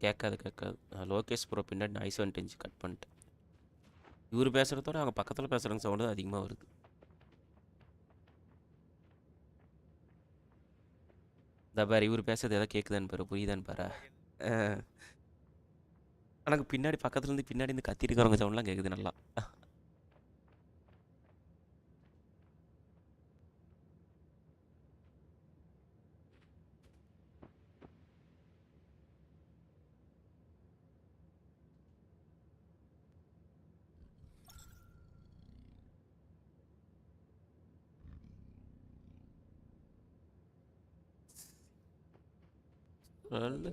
கேட்காது. லோகேஷ் ப்ரோ பின்னாடி நாய்ஸ் வந்துட்டு கட் பண்ணிட்டேன். இவர் பேசுகிறதோட அவங்க பக்கத்தில் பேசுகிறவங்க சவுண்டு தான் அதிகமாக வருது. இந்த பாரு இவர் பேசுறது எதாவது கேட்குதான்னு பாரு, புரியுதான்னு பாரு. எனக்கு பின்னாடி பக்கத்துலேருந்து பின்னாடி இருந்து கத்திட்டு இருக்கிறவங்க சவுண்ட்லாம் கேட்குது நல்லா. சொல்லு.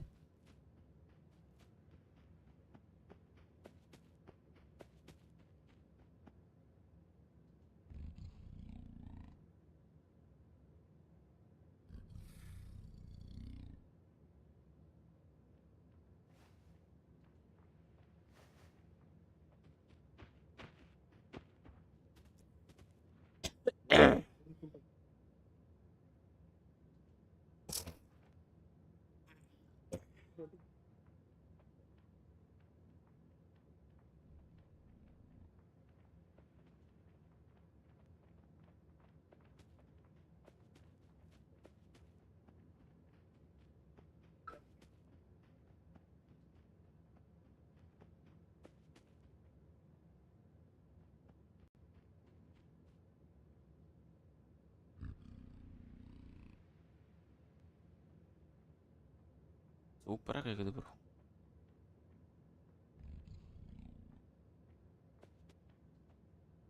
சூப்பராக கேட்குது ப்ரோ.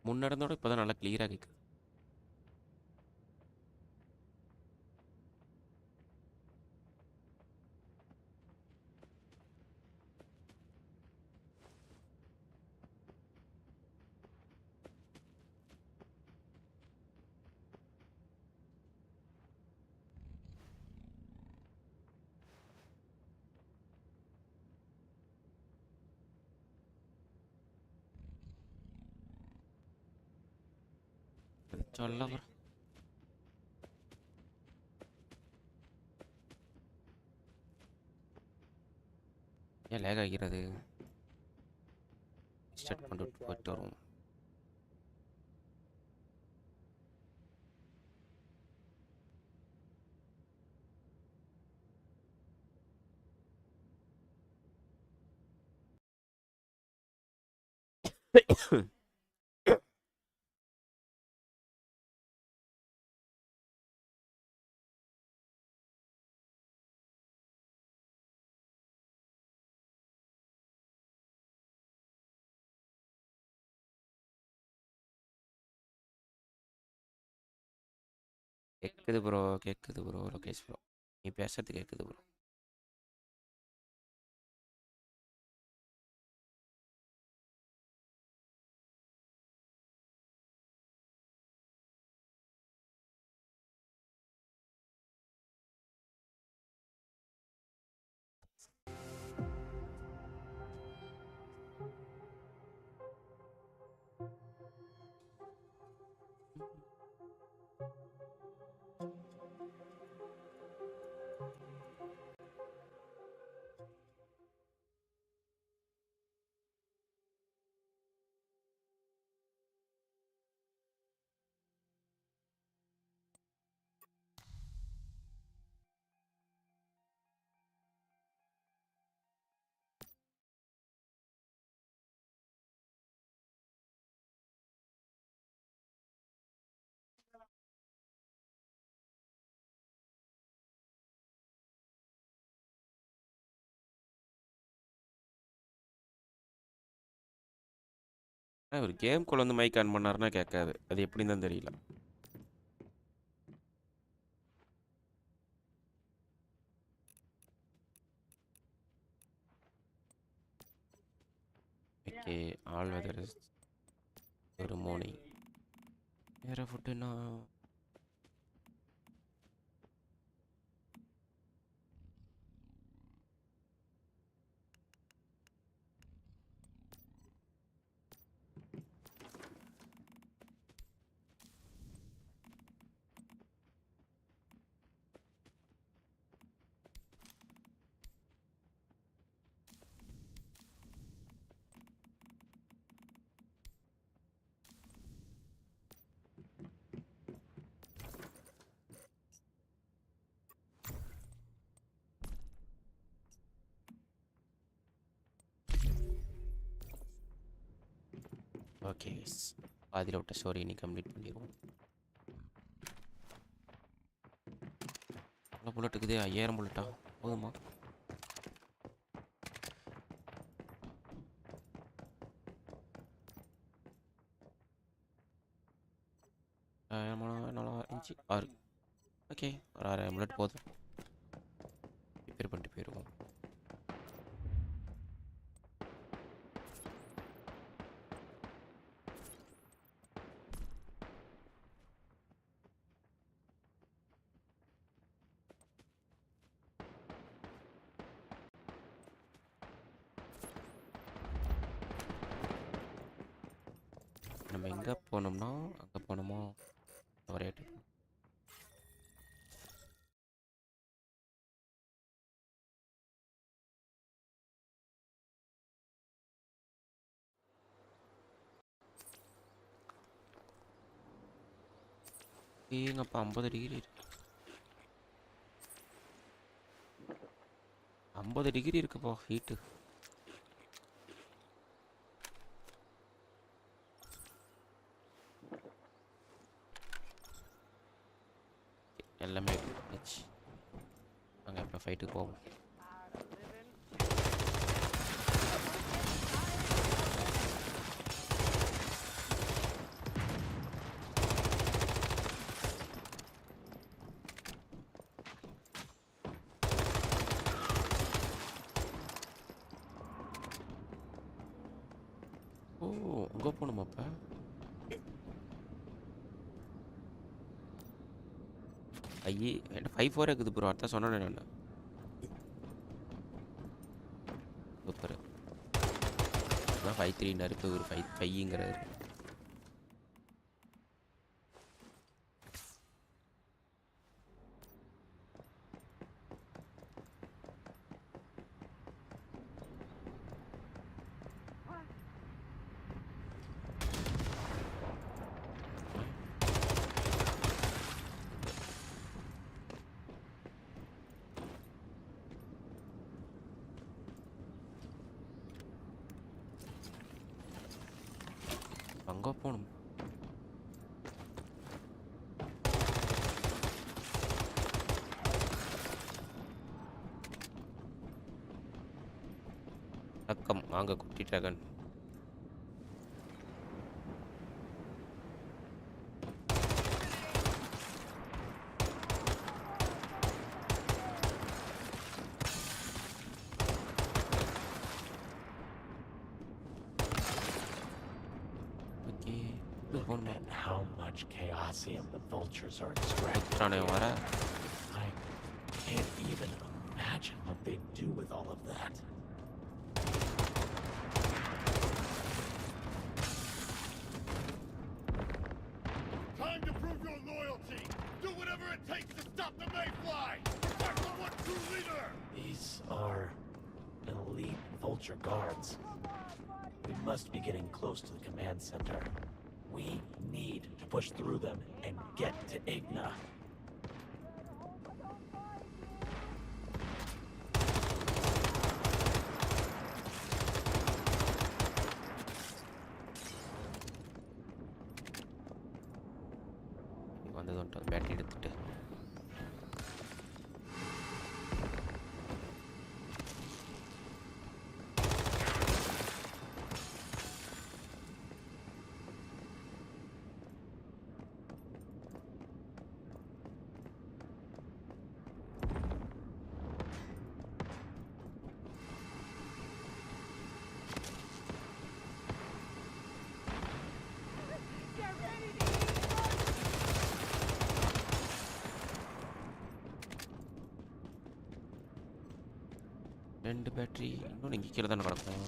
முன்னடந்தோட இப்போ தான் நல்லா கிளியராக கேட்குது. சொல்ல ப்ரோ. ஏன் லேக் ஆகிறது? ஸ்டார்ட் பண்ணிட்டு போயிட்டு வரும். கேட்குது ப்ரோ லோகேஷ் ப்ரோ. நீ பேசுறது கேட்குது ப்ரோ. ஒரு கேம்குள்ள வந்து மைக் ஆன் பண்ணாருன்னா கேட்காது. அது எப்படின்னு தான் தெரியல. ஓகே, ஆல் வெதர் ஒரு மோனி. வேறு ஃபுட்டுன்னா ஓகே, பாதியில் விட்ட ஸ்டோரி நீ கம்ப்ளீட் பண்ணிடுவோம். எவ்வளோ புல்லட் இருக்குது? 5000 புல்லட்டா? போதுமா? இன்ச்சு 6. ஓகே, ஒரு 6000 புல்லட் போதும். ரிப்பேர் பண்ணிட்டு போயிடுவோம். நம்ம எங்கே போனோம்னா அங்கே போனோமா ஒரே டைம். ஏங்கப்பா 50 டிகிரி இருக்கு. 50 டிகிரி இருக்குப்பா ஹீட்டு. எல்லாமே பண்ணிச்சு. நாங்கள் இப்போ ஃபைட்டுக்கு போவோம். ஓ, அங்கே போகணுமா அப்போ? ஐயே, என்ன 5-4 இருக்குது ப்ரோ. அதான் சொன்னேன் நான். சூப்பர். அதான் 5-3 இப்போ ஒரு 5-5ங்கிறாரு. அங்கே போகணும். அக்கம் வாங்க குட்டி dragon. And how much chaosium the vultures are I extracting. I can't even imagine what they do with all of that. Time to prove your loyalty! Do whatever it takes to stop the Mayfly! Protect the one true leader! These are elite vulture guards. We must be getting close to the command center. We need to push through them and get to Igna. வந்தது battery எடுத்துட்டு ரெண்டு battery இன்னும் இங்கே கீழே தானே கிடக்கும்.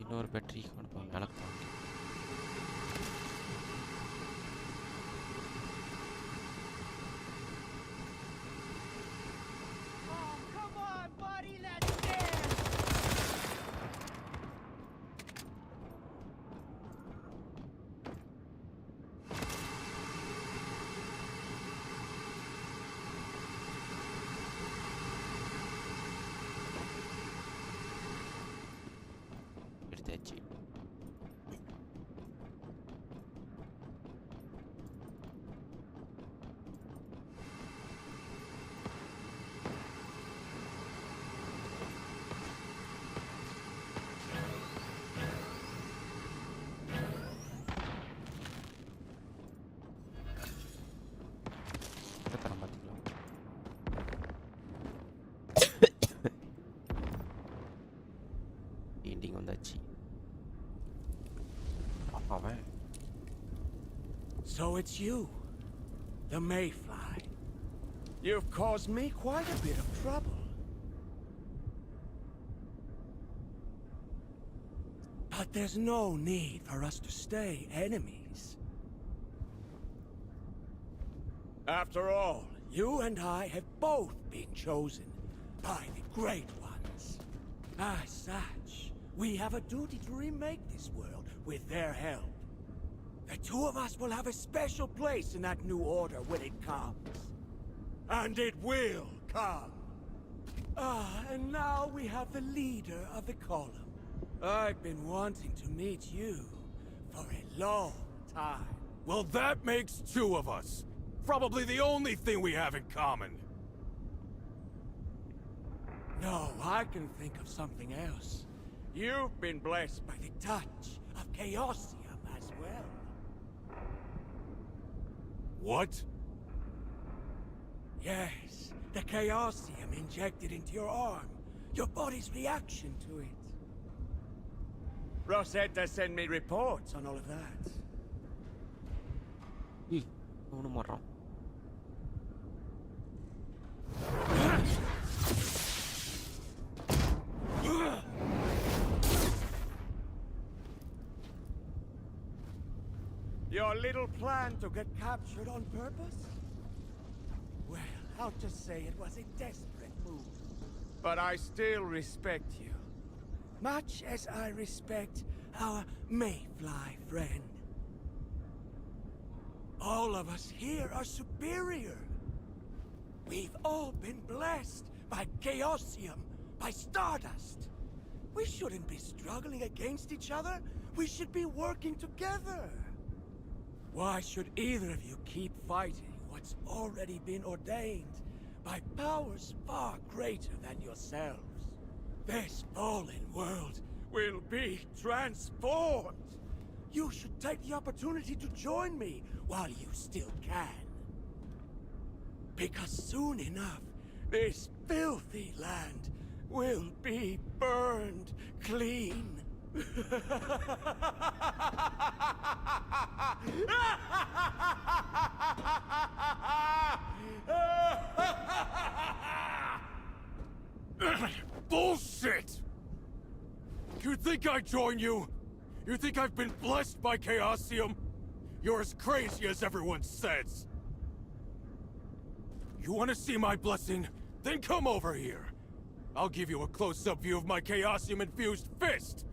இன்னொரு battery கொடுப்போம் மேலே போங்க. వచ్చి. Kita mati lah. Ending வந்தாச்சு. அவன் So it's you, the Mayfly. You've caused me quite a bit of trouble. But there's no need for us to stay enemies. After all, you and I have both been chosen by the Great Ones. As such, we have a duty to remake this world with their help. The two of us will have a special place in that new order when it comes. And it will come. And now we have the leader of the column. I've been wanting to meet you for a long time. Well, that makes two of us. Probably the only thing we have in common. No, I can think of something else. You've been blessed by the touch of Chaosium as well. What? Yes, the Chaosium injected into your arm. Your body's reaction to it. Rosetta sent me reports on all of that. அவனு மாறான். Your little plan to get captured on purpose? Well, I'll just say it was a desperate move. But I still respect you. Much as I respect our Mayfly friend. All of us here are superior. We've all been blessed by Chaosium, by Stardust. We shouldn't be struggling against each other. We should be working together. Why should either of you keep fighting what's already been ordained by powers far greater than yourselves? This fallen world will be transformed. You should take the opportunity to join me while you still can. Because soon enough, this filthy land will be burned clean. Bullshit! You think I join you? You think I've been blessed by Chaosium? You're as crazy as everyone says. You want to see my blessing? Then come over here. I'll give you a close-up view of my Chaosium-infused fist.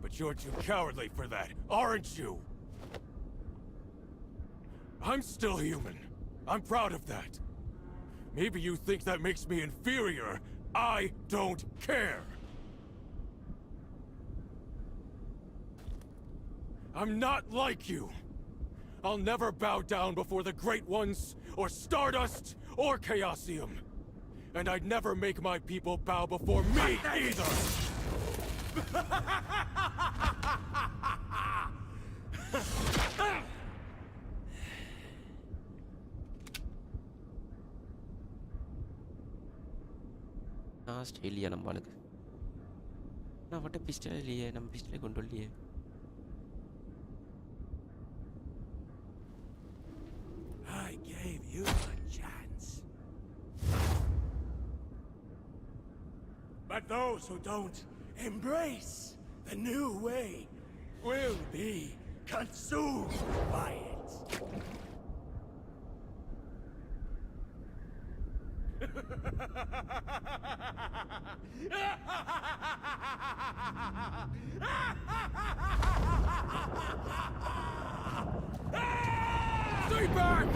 But you're too cowardly for that, aren't you? I'm still human. I'm proud of that. Maybe you think that makes me inferior. I don't care. I'm not like you. I'll never bow down before the Great Ones, or Stardust, or Chaosium. And I'd never make my people bow before me either! Australia நம்ம ஆளுக்கு. நான் மட்டும் pistol இல்லையே, நம்ம பிஸ்டலை கொண்டு வரலையே. I gave you a chance. But those who don't embrace the new way will be consumed by it. Stay back!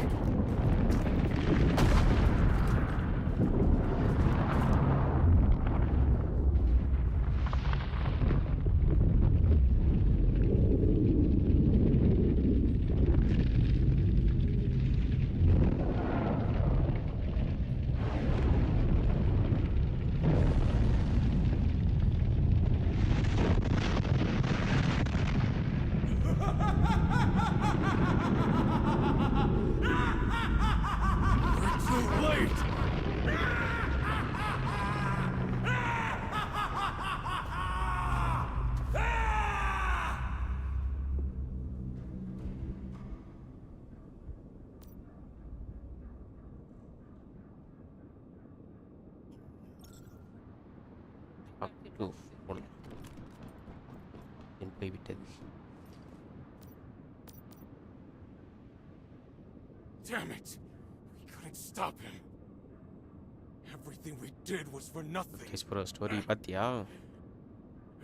போடலாம். என் போய்விட்டது. Damn it! We couldn't stop him. Everything we did was for nothing. Case bro story பார்த்தியா?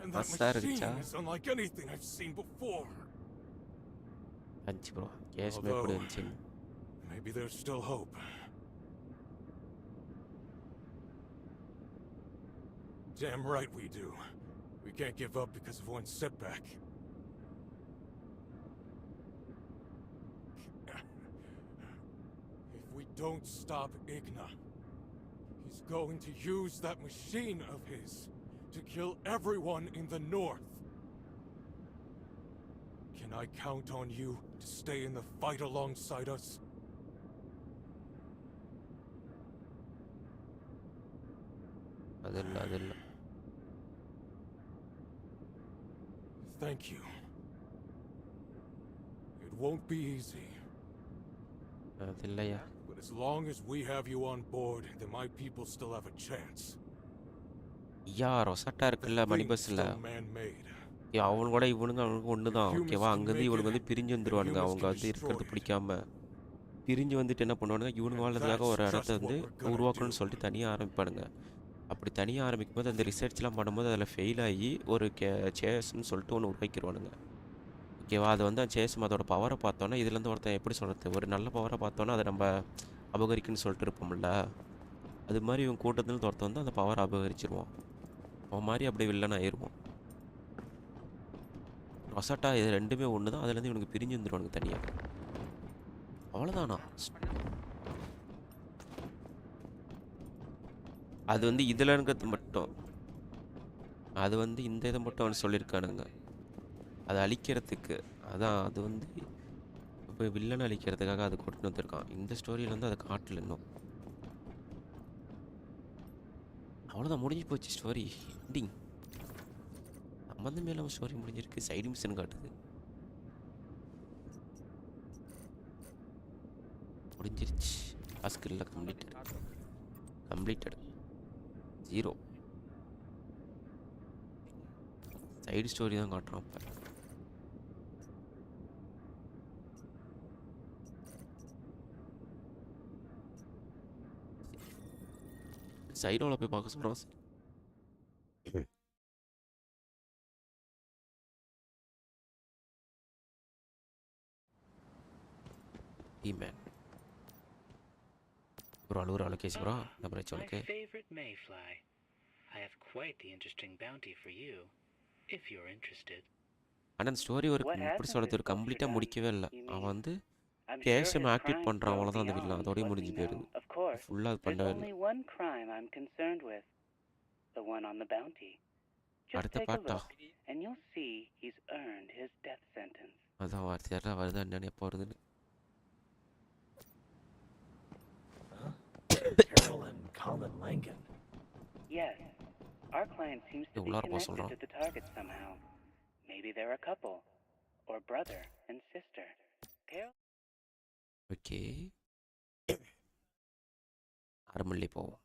And that மஸ்தா இருந்துச்சா? machine is unlike anything I've seen before. அஞ்சு bro case எப்படி இருந்துச்சு? Maybe there's still hope. Damn right we do. We can't give up because of one setback. If we don't stop Igna, he's going to use that machine of his to kill everyone in the north. Can I count on you to stay in the fight alongside us? அதில்ல Thank you. It won't be easy, அதில்லையா? but as long as we have you on board, then my people still have a chance. ஐயா ரொசாட்டா இருக்குல்ல மணி Things பஸ்ஸில், still man-made. அவனோட அவனுக்கு ஒன்று தான் ஓகேவா? அங்கேருந்து இவனுக்கு வந்து பிரிஞ்சு வந்துடுவானுங்க. அவங்க வந்து இருக்கிறது பிடிக்காம பிரிஞ்சு வந்துட்டு என்ன பண்ணுவானுங்க, இவனுக்கு வாழ்றதுக்காக ஒரு இடத்த வந்து உருவாக்கணும்னு சொல்லிட்டு தனியாக ஆரம்பிப்பானுங்க. அப்படி தனியாக ஆரம்பிக்கும் போது அந்த ரிசர்ச்லாம் பண்ணும்போது அதில் ஃபெயில் ஆகி ஒரு சேஸ்ன்னு சொல்லிட்டு ஒன்று உருவாக்கிடுவானுங்க. ஓகேவா? அது வந்து அந்த சேஸ் அதோட பவரை பார்த்தோன்னா இதுலேருந்து ஒருத்தன் எப்படி சொல்கிறது, ஒரு நல்ல பவரை பார்த்தோன்னா அதை நம்ம அபகரிக்குன்னு சொல்லிட்டு இருப்போம்ல, அது மாதிரி இவன் கூட்டத்துலேருந்து ஒருத்தன் வந்து அந்த பவரை அபகரிச்சிருவான். அவன் மாதிரி அப்படியே வில்லன் ஆயிடுவான். ரொசாட்டா இது ரெண்டுமே ஒன்று தான். அதுலேருந்து இவனுக்கு பிரிஞ்சு வந்துடுவானுங்க தனியாக. அவ்வளோதானா? அது வந்து இதில் இருக்கிறது மட்டும், அது வந்து இந்த இதை மட்டும் அவன் சொல்லியிருக்கானுங்க அதை அழிக்கிறதுக்கு. அதான் அது வந்து இப்போ வில்லனை அழிக்கிறதுக்காக அது கொண்டு வந்திருக்கான். இந்த ஸ்டோரியில் வந்து அதை காட்டல இன்னும். அவ்வளோதான், முடிஞ்சு போச்சு ஸ்டோரி. எண்டிங் சம்மந்தமே இல்லாமல் ஸ்டோரி முடிஞ்சிருக்கு. சைடு மிஷன் காட்டுது. முடிஞ்சிருச்சு. டாஸ்க் இல்லை, கம்ப்ளீட்டட் 0. சைடு ஸ்டோரி தான் காட்டுறான். இப்போ சைடோவில் போய் பார்க்க சொல்கிறான். மேன் ப்ரோ அழுகுற அலோகேஷ் ப்ரோ என்ன பிரச்சனை உனக்கு? My favorite mayfly. I have quite the interesting bounty for you, if you're interested. ஆனால் ஸ்டோரி ஒரு எப்படி சொல்கிறது, ஒரு கம்ப்ளீட்டாக முடிக்கவே இல்லை. அவன் வந்து கேஷம் ஆக்டிவேட் பண்ணுறான், அவ்வளோதான் அந்த வில்லன். அதோடய முடிஞ்சு போயிடுது. ஃபுல்லாக அது பண்ணவே இல்லை. அடுத்த பாட்டா அதான் வார்த்தை வருதா என்னன்னு எப்போ வருதுன்னு. Carol and Colin Langan. Yes. Our client seems to be connected to the target somehow. Maybe they're a couple. Or brother and sister. Carol? Okay. அருமல்லி போவோம்.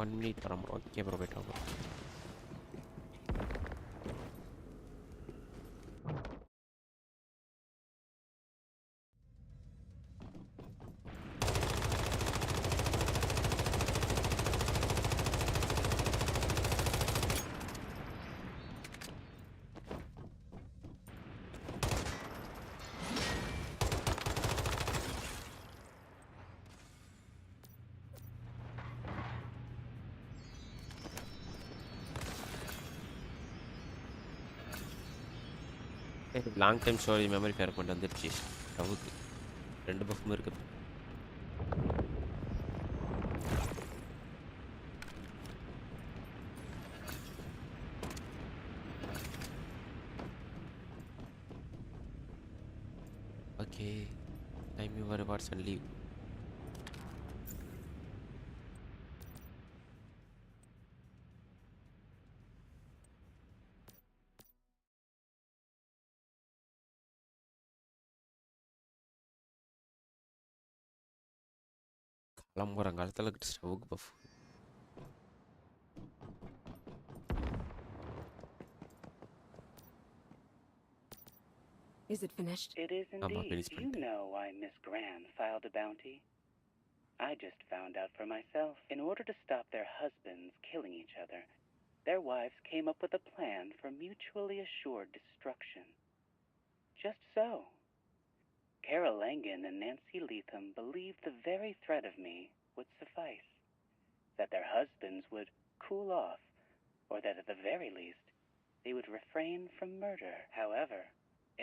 1 minute வரோம். ஓகே ப்ரோ, போய்ட்டு வாங்க. லாங் டைம் ஸ்டோரேஜ் மெமரி ஃபேர் பண்ணிட்டு வந்துருச்சு ஸ்டவ்வுக்கு. 2 பஃபும் இருக்குது. Okay, time your rewards and leave. கிளம்புறங்காலத்தில் ஸ்டவ்வுக்கு puff. Is it finished? It is indeed. You know why Miss Gran filed a bounty? I just found out for myself. In order to stop their husbands killing each other, their wives came up with a plan for mutually assured destruction. Just so. Carol Langan and Nancy Leatham believed the very threat of me would suffice. That their husbands would cool off, or that at the very least, they would refrain from murder. However,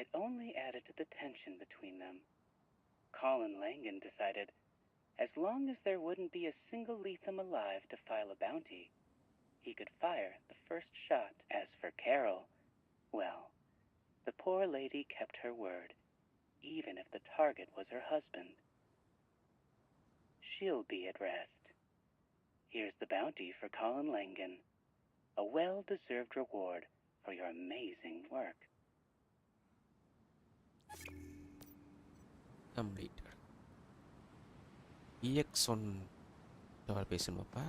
it only added to the tension between them. Colin Langan decided, as long as there wouldn't be a single Leatham alive to file a bounty, he could fire the first shot. As for Carol, well, the poor lady kept her word, even if the target was her husband. She'll be at rest. Here's the bounty for Colin Langan, a well-deserved reward for your amazing work. Complete. EX1 tower பேசணுமாப்பா?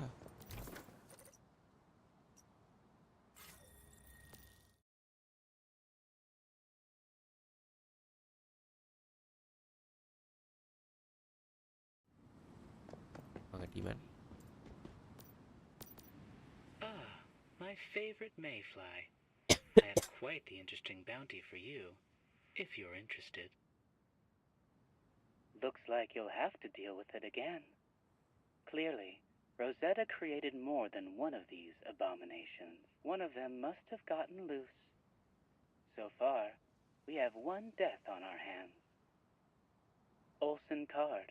வாங்க டிமன். Ah, my favorite mayfly. I have quite the interesting bounty for you, if you're interested. Looks like you'll have to deal with it again. Clearly, Rosetta created more than one of these abominations. One of them must have gotten loose. So far, we have one death on our hands. Olson Card.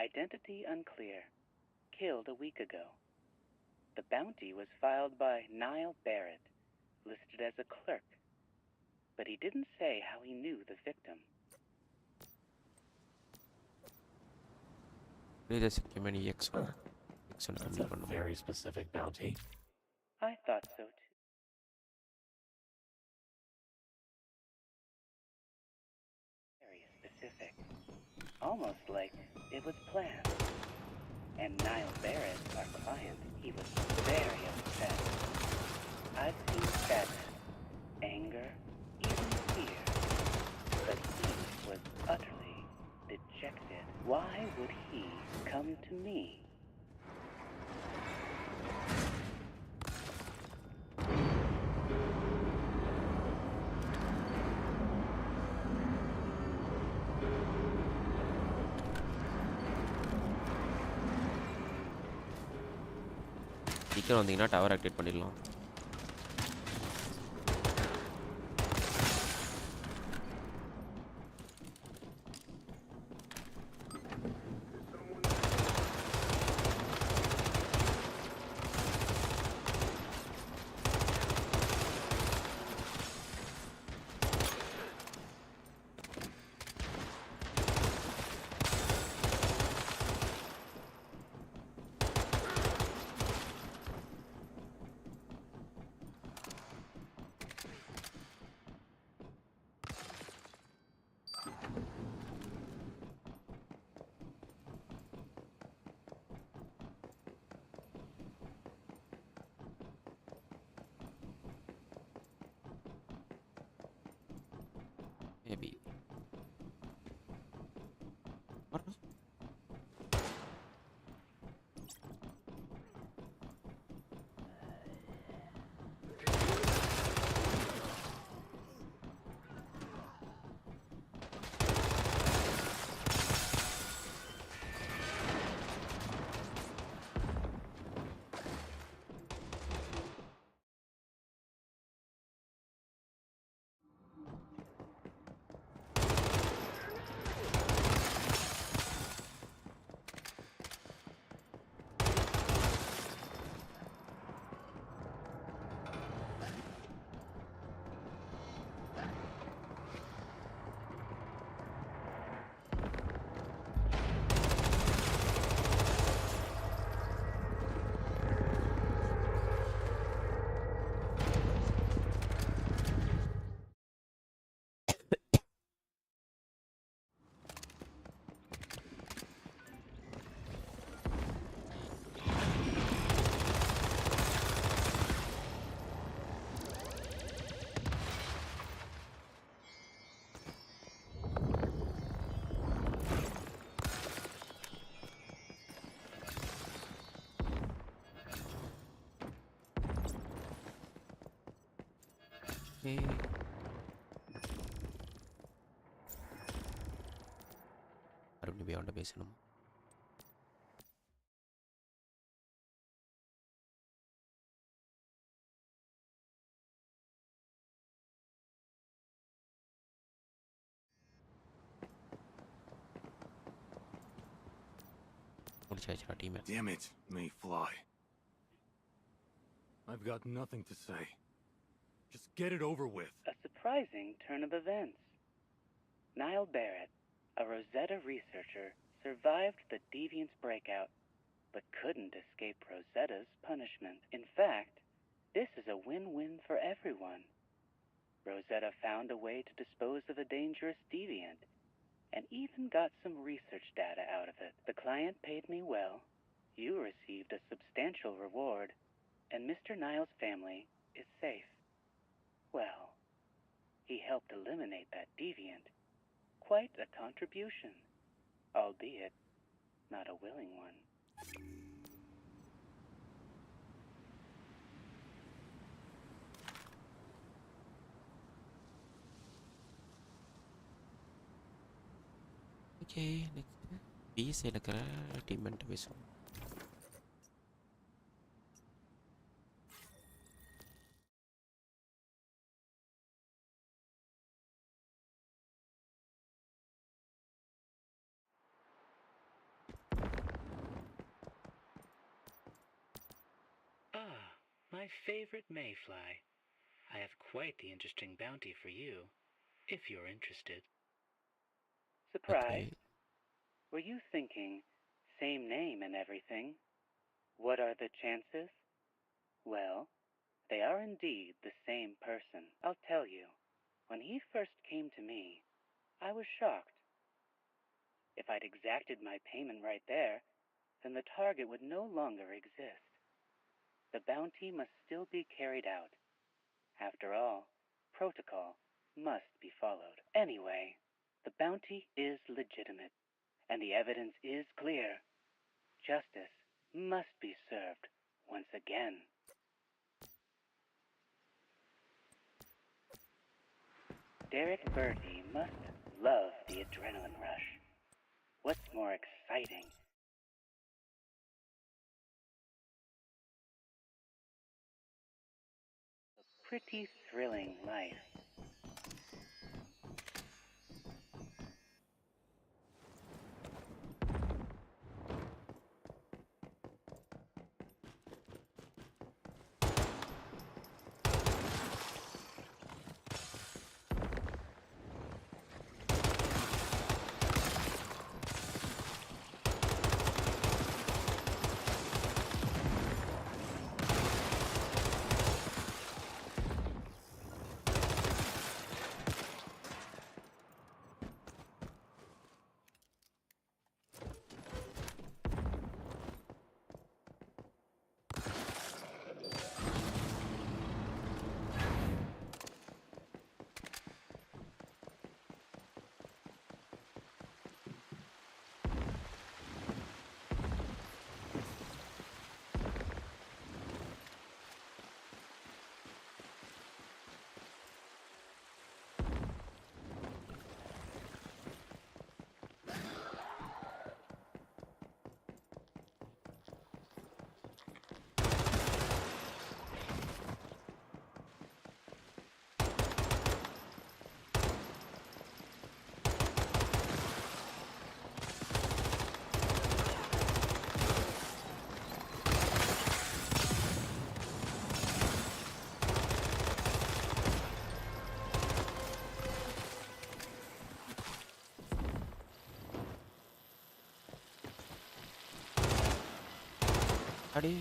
Identity unclear. Killed a week ago. The bounty was filed by Niall Barrett, listed as a clerk. But he didn't say how he knew the victim. That's a very specific bounty. I thought so too. Very specific. Almost like it was planned. And Niall Barrett, our client, he was very upset. I've seen sadness, anger, even fear. But he was utterly dejected. Why would he come to me? சீக்கிரம் வந்தீங்கன்னா tower activate பண்ணிடலாம். Maybe. Okay. மறுபடியும் போய் அவன்கிட்ட பேசணும். முடிச்சாச்சுடா team. Damn it, Mayfly. I've got nothing to say. Just get it over with. A surprising turn of events. Niall Barrett, a Rosetta researcher, survived the Deviant's breakout, but couldn't escape Rosetta's punishment. In fact, this is a win-win for everyone. Rosetta found a way to dispose of a dangerous Deviant, and even got some research data out of it. The client paid me well, you received a substantial reward, and Mr. Niall's family is safe. Well, he helped eliminate that Deviant. Quite a contribution, albeit not a willing one. Okay, next பிஎஸ்சியில் இருக்கிற டீம்மெண்ட்டு பேசுவோம். My favorite mayfly. I have quite the interesting bounty for you, if you're interested. Surprise? Okay. Were you thinking, same name and everything? What are the chances? Well, they are indeed the same person. I'll tell you, when he first came to me, I was shocked. If I'd exacted my payment right there, then the target would no longer exist. The bounty must still be carried out. After all, protocol must be followed. Anyway, the bounty is legitimate, and the evidence is clear. Justice must be served once again. Derek Bertie must love the adrenaline rush. What's more exciting? A pretty thrilling life. அடி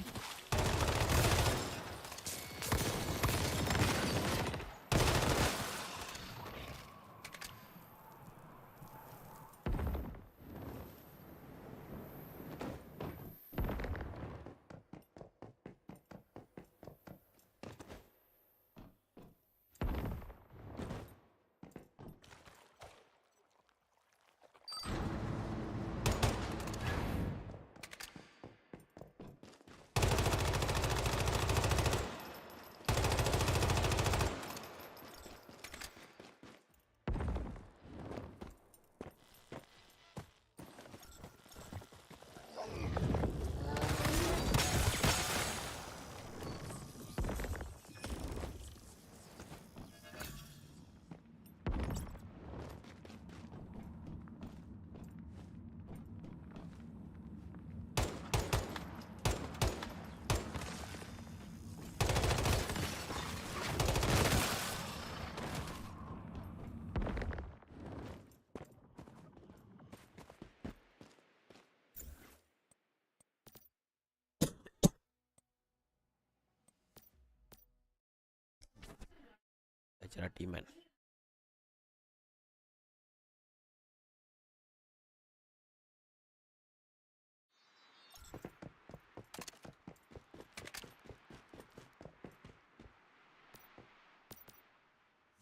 டீமேன்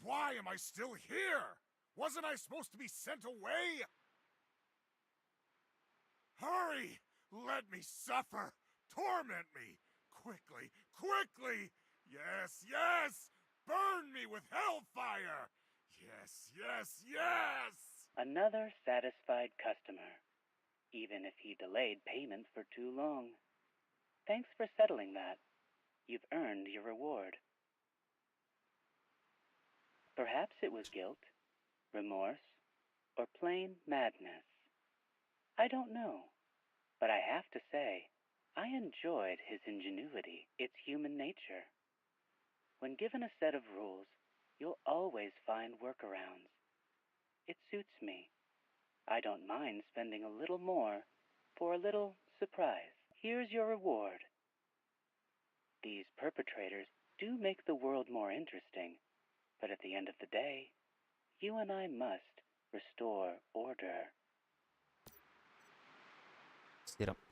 Why am I still here? Wasn't I supposed to be sent away? Hurry! Let me suffer! Torment me! Quickly! Quickly! Yes, yes! Burn me with hellfire! Yes, yes, yes! Another satisfied customer, even if he delayed payment for too long. Thanks for settling that. You've earned your reward. Perhaps it was guilt, remorse, or plain madness. I don't know, but I have to say, I enjoyed his ingenuity. It's human nature. When given a set of rules, you'll always find workarounds. It suits me. I don't mind spending a little more for a little surprise. Here's your reward. These perpetrators do make the world more interesting, but at the end of the day, you and I must restore order. சிறப்பு.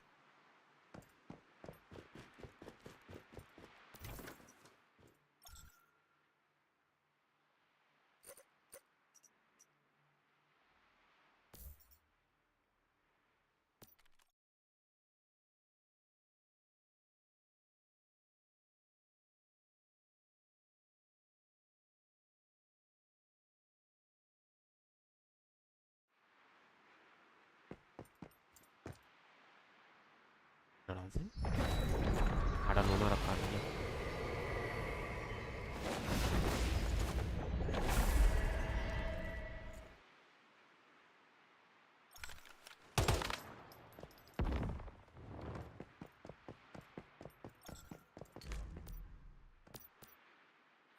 என்னடா இது? அட நுணர பாருங்க.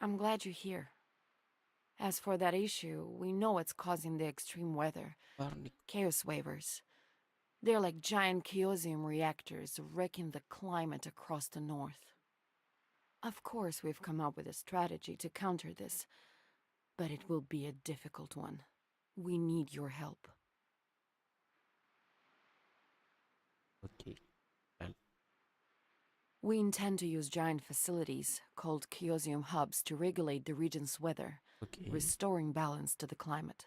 I'm glad you're here. As for that issue, we know what's causing the extreme weather. பாருங்க. Chaos waivers. They're like giant Chaosium reactors wrecking the climate across the north. Of course, we've come up with a strategy to counter this, but it will be a difficult one. We need your help. Okay. We intend to use giant facilities called Chaosium hubs to regulate the region's weather, okay. restoring balance to the climate.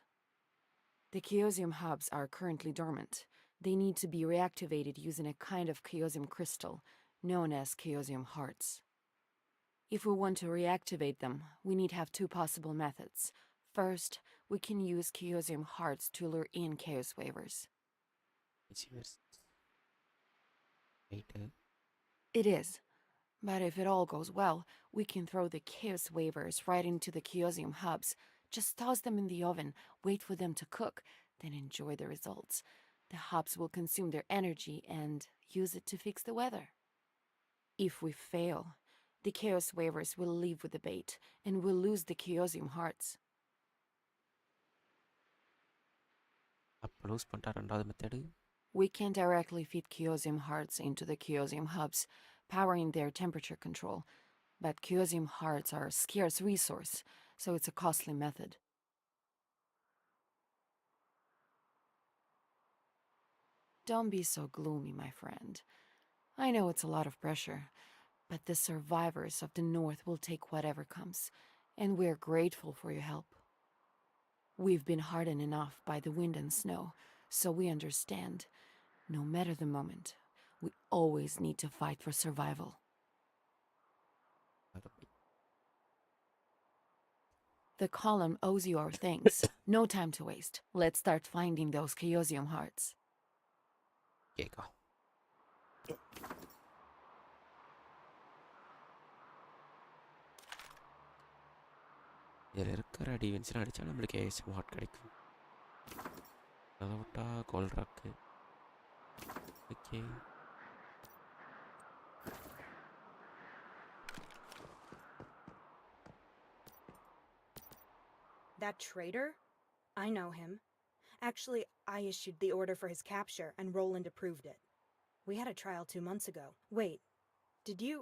The Chaosium hubs are currently dormant. They need to be reactivated using a kind of Chaosium crystal, known as Chaosium hearts. If we want to reactivate them, we need to have two possible methods. First, we can use Chaosium hearts to lure in chaos waivers. Right. It is. But if it all goes well, we can throw the chaos waivers right into the Chaosium hubs. Just toss them in the oven, wait for them to cook, then enjoy the results. The hubs will consume their energy and use it to fix the weather. If we fail, the chaos waivers will leave with the bait, and we'll lose the Chaosium hearts. அப்போ loose பண்ணிட்டா ரெண்டாவது method. We can directly feed Chaosium hearts into the Chaosium hubs, powering their temperature control. But Chaosium hearts are a scarce resource, so it's a costly method. Don't be so gloomy, my friend. I know it's a lot of pressure, but the survivors of the North will take whatever comes, and we're grateful for your help. We've been hardened enough by the wind and snow, so we understand. No matter the moment, we always need to fight for survival. The column owes you our thanks. No time to waste. Let's start finding those Chaosium hearts. கேட்கா இதில் இருக்கிற டிஃபென்ஸ்லாம் அடித்தா நம்மளுக்கு ASM hot கிடைக்கும். அதை விட்டா கோல்ட்ராக்கு. Okay. That traitor? I know him. Actually, I issued the order for his capture, and Roland approved it. We had a trial 2 months ago. Wait, did you...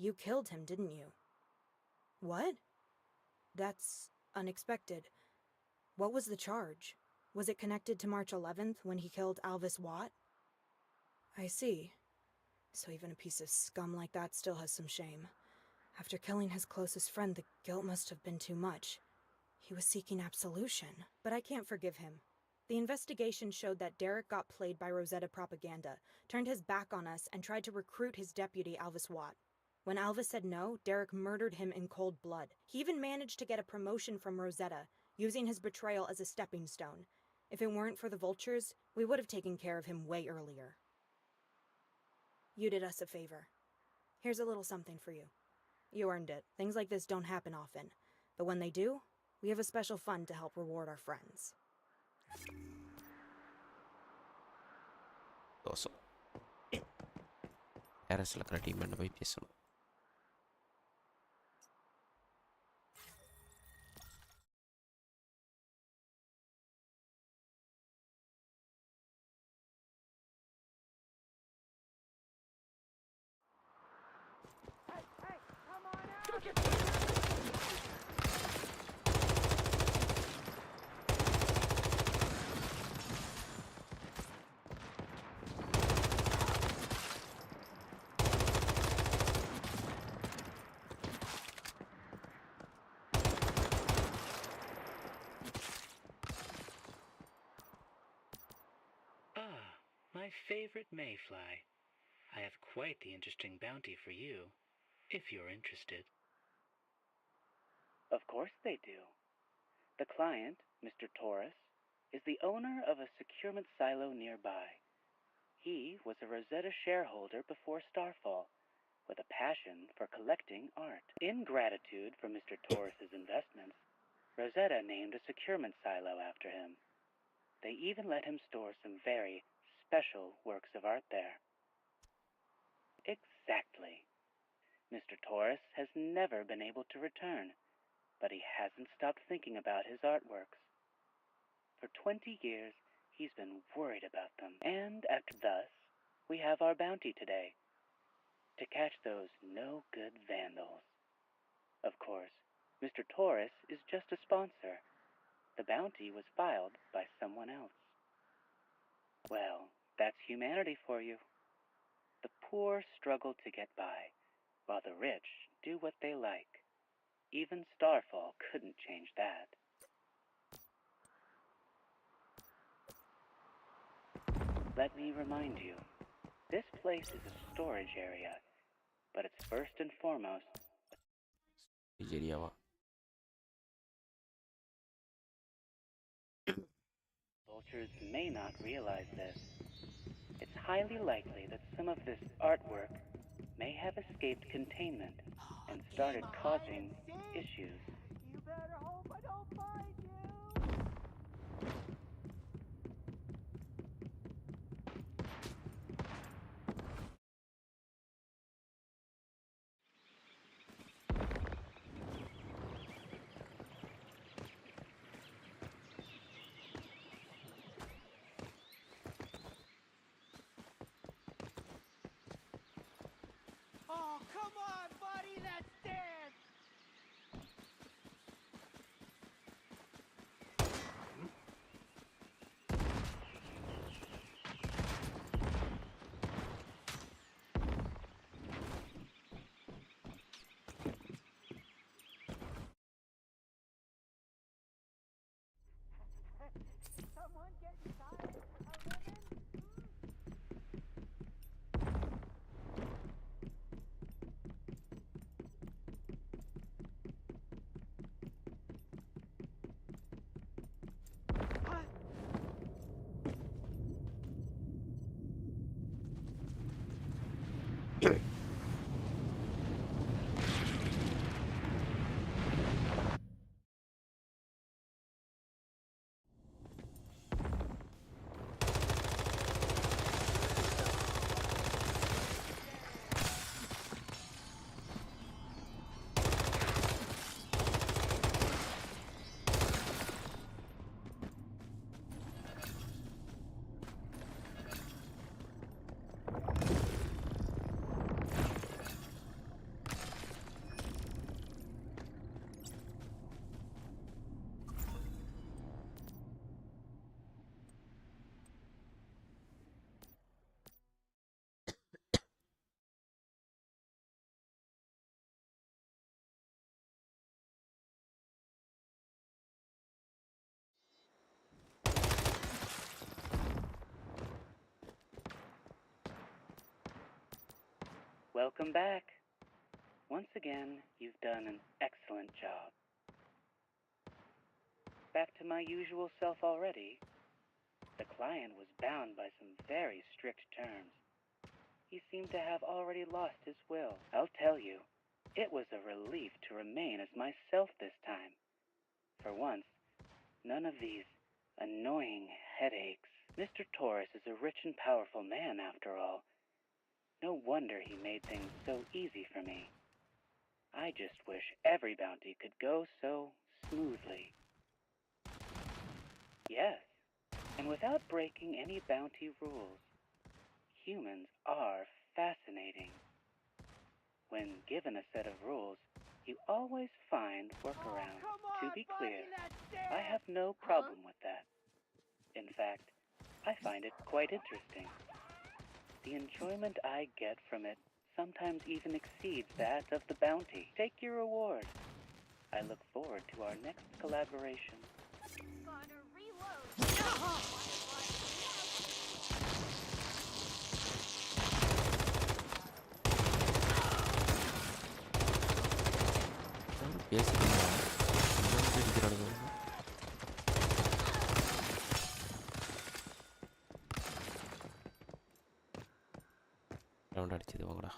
You killed him, didn't you? What? That's unexpected. What was the charge? Was it connected to March 11th, when he killed Alvis Watt? I see. So even a piece of scum like that still has some shame. After killing his closest friend, the guilt must have been too much. He was seeking absolution. But I can't forgive him. The investigation showed that Derek got played by Rosetta propaganda, turned his back on us, and tried to recruit his deputy, Alvis Watt. When Alvis said no, Derek murdered him in cold blood. He even managed to get a promotion from Rosetta, using his betrayal as a stepping stone. If it weren't for the vultures, we would have taken care of him way earlier. You did us a favor. Here's a little something for you. You earned it. Things like this don't happen often. But when they do, we have a special fund to help reward our friends. தோசம் டெரஸில் இருக்கிற team என்ன போய் பேசணும். My favorite mayfly. I have quite the interesting bounty for you, if you're interested. Of course they do. The client, Mr. Torres, is the owner of a securement silo nearby. He was a Rosetta shareholder before Starfall, with a passion for collecting art. In gratitude for Mr. Torres's investments, Rosetta named a securement silo after him. They even let him store some very special works of art there. Exactly. Mr. Torres has never been able to return, but he hasn't stopped thinking about his artworks. For 20 years, he's been worried about them. And thus, we have our bounty today, to catch those no-good vandals. Of course, Mr. Torres is just a sponsor. The bounty was filed by someone else. Well, that's humanity for you. The poor struggle to get by, while the rich do what they like. Even Starfall couldn't change that. Let me remind you, this place is a storage area, but it's first and foremost... ஏரியாவா? Vultures may not realize this. It's highly likely that some of this artwork may have escaped containment and started causing issues. You better hope I don't find you! come on, buddy, let's dance! Someone getting tired of living? Welcome back. Once again, you've done an excellent job. Back to my usual self already. The client was bound by some very strict terms. He seemed to have already lost his will. I'll tell you, it was a relief to remain as myself this time. For once, none of these annoying headaches. Mr. Torres is a rich and powerful man, after all. No wonder he made things so easy for me. I just wish every bounty could go so smoothly. Yes, and without breaking any bounty rules. Humans are fascinating. When given a set of rules, you always find workarounds. To be clear, I have no problem with that. In fact, I find it quite interesting. The enjoyment I get from it sometimes even exceeds that of the bounty. Take your reward. I look forward to our next collaboration. Gonna reload. பேசுறீங்க அடிக்கிறானுங்க round அடிச்சது வாங்கடா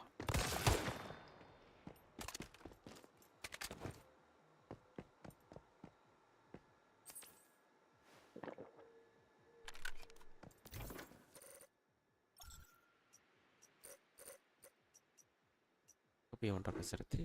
அவன்கிட்ட பேசுறது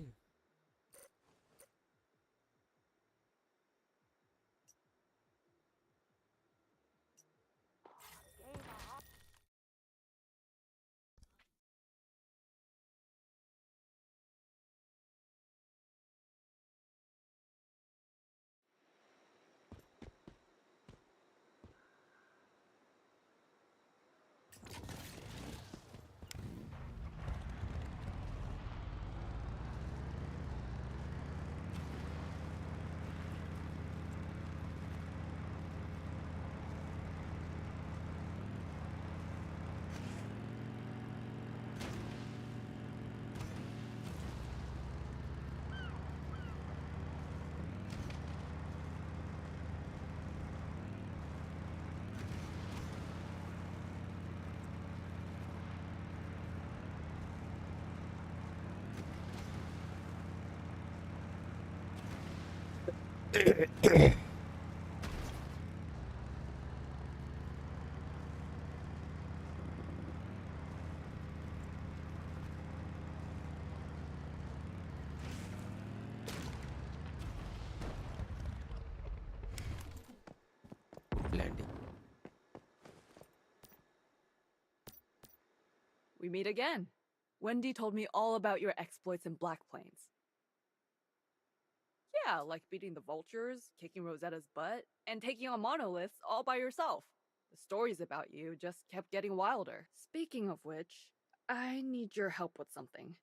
landing. We meet again. Wendy told me all about your exploits in Black Plains. Yeah, like beating the vultures, kicking Rosetta's butt, and taking on monoliths all by yourself. The stories about you just kept getting wilder. Speaking of which, I need your help with something.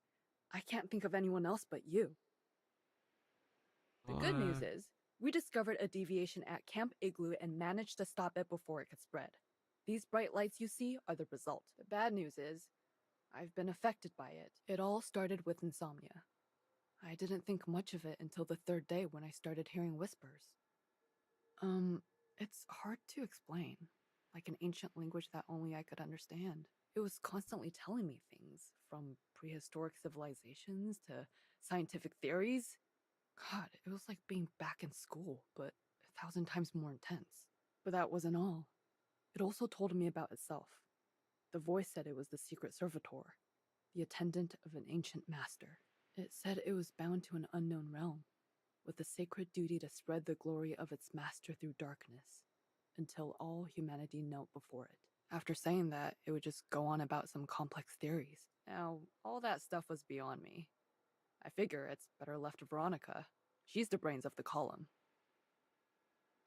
I can't think of anyone else but you. The good news is, we discovered a deviation at Camp Igloo and managed to stop it before it could spread. These bright lights you see are the result. The bad news is, I've been affected by it. It all started with insomnia. I didn't think much of it until the third day when I started hearing whispers. It's hard to explain. Like an ancient language that only I could understand. It was constantly telling me things, from prehistoric civilizations to scientific theories. God, it was like being back in school, but 1,000 times more intense. But that wasn't all. It also told me about itself. The voice said it was the secret servitor, the attendant of an ancient master. It said it was bound to an unknown realm, with the sacred duty to spread the glory of its master through darkness, until all humanity knelt before it. After saying that, it would just go on about some complex theories. Now, all that stuff was beyond me. I figure it's better left to Veronica. She's the brains of the column.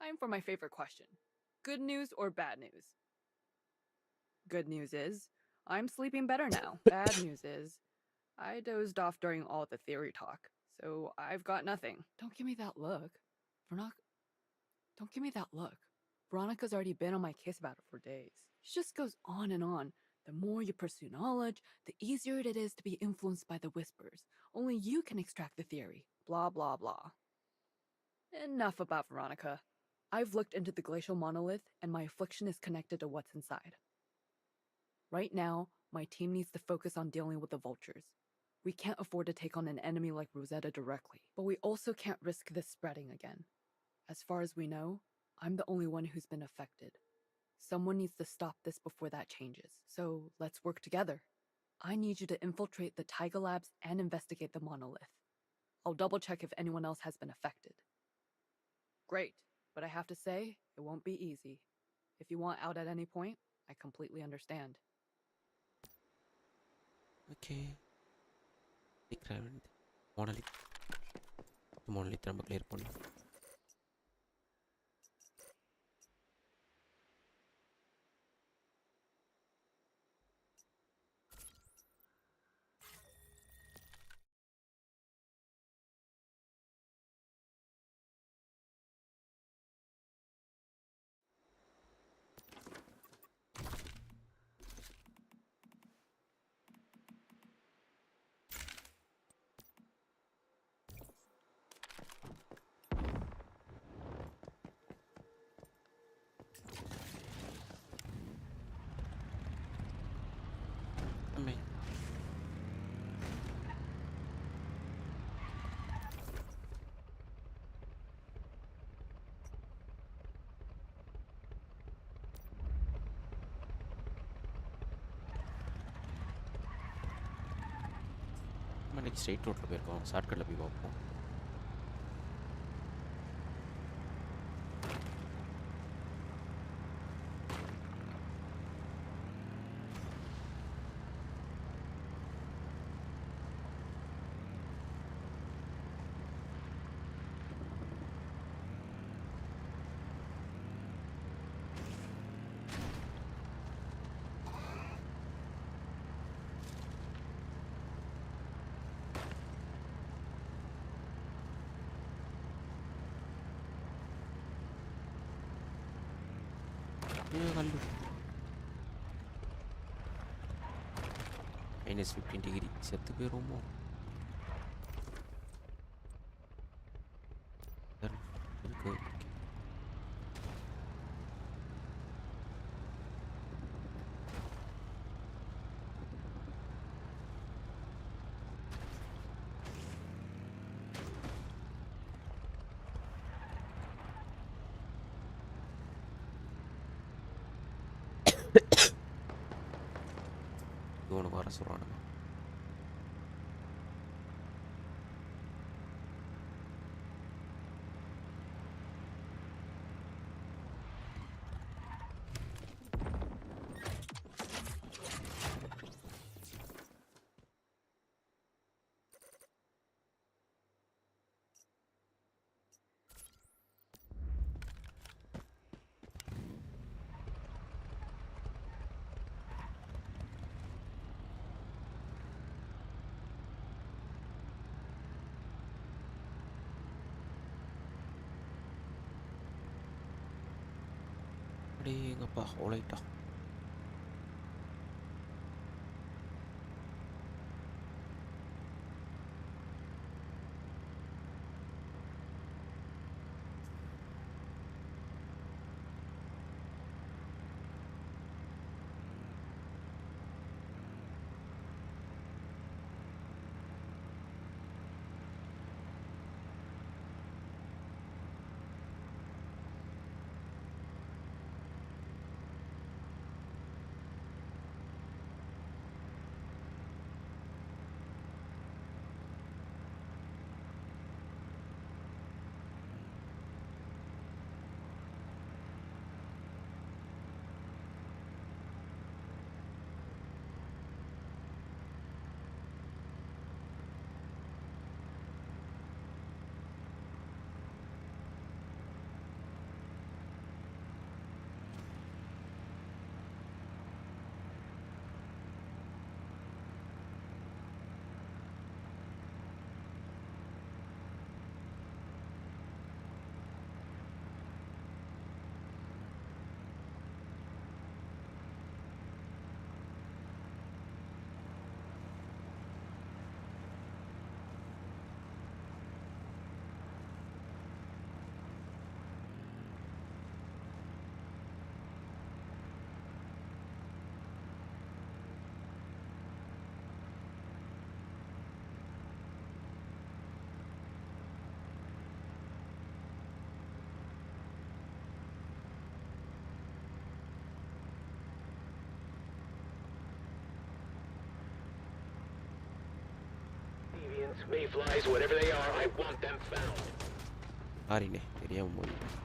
Time for my favorite question. Good news or bad news? Good news is, I'm sleeping better now. Bad news is, I dozed off during all the theory talk, so I've got nothing. Don't give me that look. Don't give me that look. Veronica's already been on my case about it for days. She just goes on and on. The more you pursue knowledge, the easier it is to be influenced by the whispers. Only you can extract the theory. Blah, blah, blah. Enough about Veronica. I've looked into the glacial monolith, and my affliction is connected to what's inside. Right now, my team needs to focus on dealing with the vultures. We can't afford to take on an enemy like Rosetta directly, but we also can't risk this spreading again. As far as we know, I'm the only one who's been affected. Someone needs to stop this before that changes. So let's work together. I need you to infiltrate the Taiga Labs and investigate the monolith. I'll double check if anyone else has been affected. Great, but I have to say, it won't be easy. If you want out at any point, I completely understand. Okay மாடலித் நம்ம clear பண்ணலாம். இன்னைக்கு straight ரோட்டில் போயிருக்கோம். ஷார்ட்கட்டில் போய் பார்ப்போம். -15 degree செத்து போயிருவோமோ? இருக்கு. இவனுக்கு வர சொல்கிறானுங்க. அடேங்கப்பா ஓலைட்டா. Mayflies, whatever they are, I want them found. சாரிண்ணே தெரியாம போயிட்டேன்.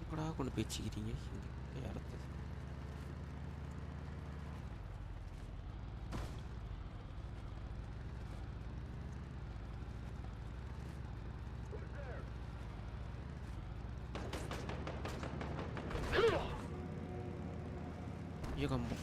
எப்படா கொண்டு போய் வச்சுக்கிறீங்க இங்கே யாரத்து? ஐயோ கம்பம்.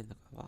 இந்த வா.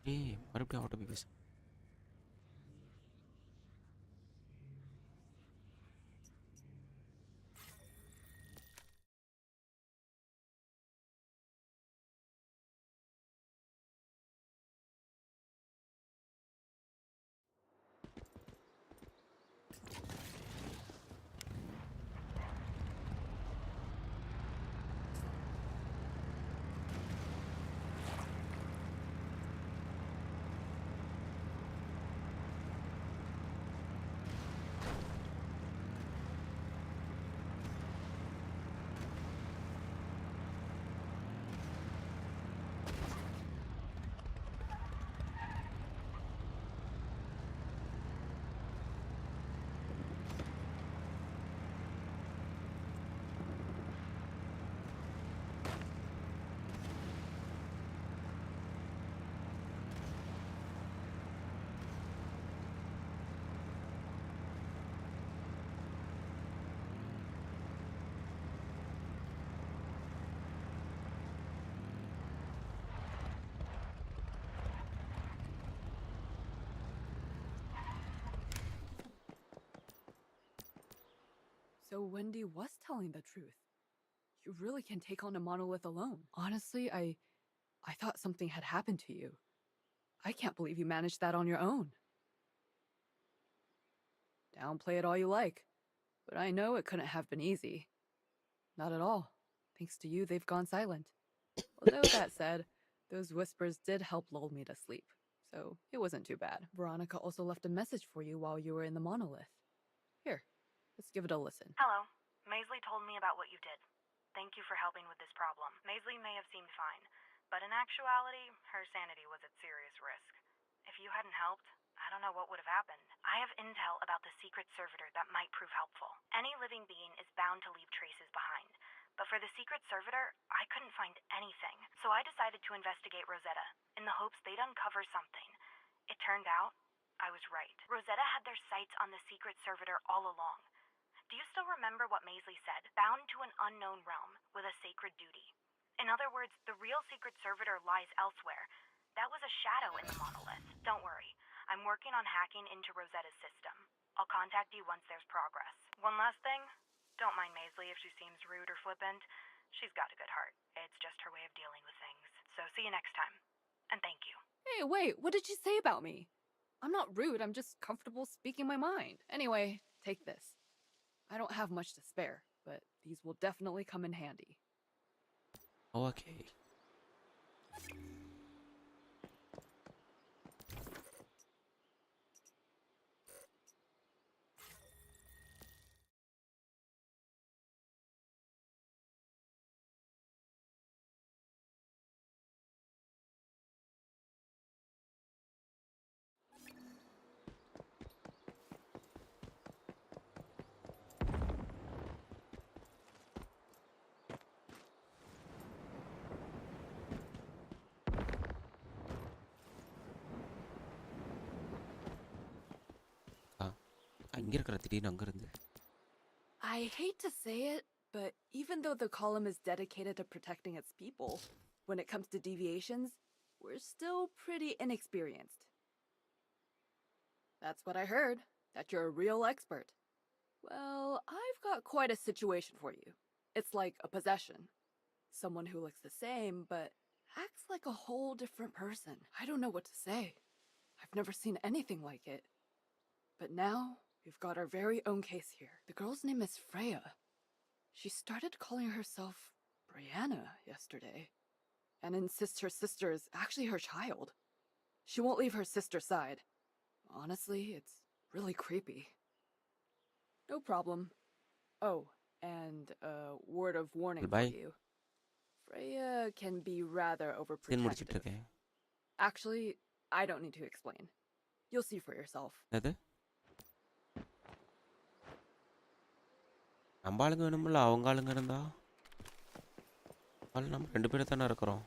ஏய் மறுபடியும் அவட்ட போய் பேசு. So Wendy was telling the truth. You really can take on a monolith alone. Honestly, I thought something had happened to you. I can't believe you managed that on your own. Downplay it all you like, but I know it couldn't have been easy. Not at all. Thanks to you, they've gone silent. Although that said, those whispers did help lull me to sleep, so it wasn't too bad. Veronica also left a message for you while you were in the monolith. Here, let's give it a listen. Hello. Maisley told me about what you did. Thank you for helping with this problem. Maisley may have seemed fine, but in actuality, her sanity was at serious risk. If you hadn't helped, I don't know what would have happened. I have intel about the secret servitor that might prove helpful. Any living being is bound to leave traces behind. But for the secret servitor, I couldn't find anything. So I decided to investigate Rosetta, in the hopes they'd uncover something. It turned out, I was right. Rosetta had their sights on the secret servitor all along. Do you still remember what Maisley said? Bound to an unknown realm, with a sacred duty. In other words, the real secret servitor lies elsewhere. That was a shadow in the monolith. Don't worry. I'm working on hacking into Rosetta's system. I'll contact you once there's progress. One last thing. Don't mind Maisley if she seems rude or flippant. She's got a good heart. It's just her way of dealing with things. So see you next time. And thank you. Hey, wait, what did you say about me? I'm not rude, I'm just comfortable speaking my mind. Anyway, take this. I don't have much to spare, but these will definitely come in handy. Okay. இங்க இருக்கிற திடீர்னு அங்க இருந்து. I hate to say it, but even though the column is dedicated to protecting its people, when it comes to deviations, we're still pretty inexperienced. That's what I heard, that you're a real expert. Well, I've got quite a situation for you. It's like a possession. Someone who looks the same, but acts like a whole different person. I don't know what to say. I've never seen anything like it. But now, we've got our very own case here. The girl's name is Freya. She started calling herself Brianna yesterday, and insists her sister is actually her child. She won't leave her sister's side. Honestly, it's really creepy. No problem. Oh, and a word of warning for Bye. you. Freya can be rather scene முடிச்சிட்டு overprotective. இருக்கேன். Actually, I don't need to explain. You'll see for yourself. அது நம்ம ஆளுங்க வேணுமில்ல, அவங்க ஆளுங்க இருந்தா ஆள் நம்ம 2 பேரும் தானே இருக்கிறோம்.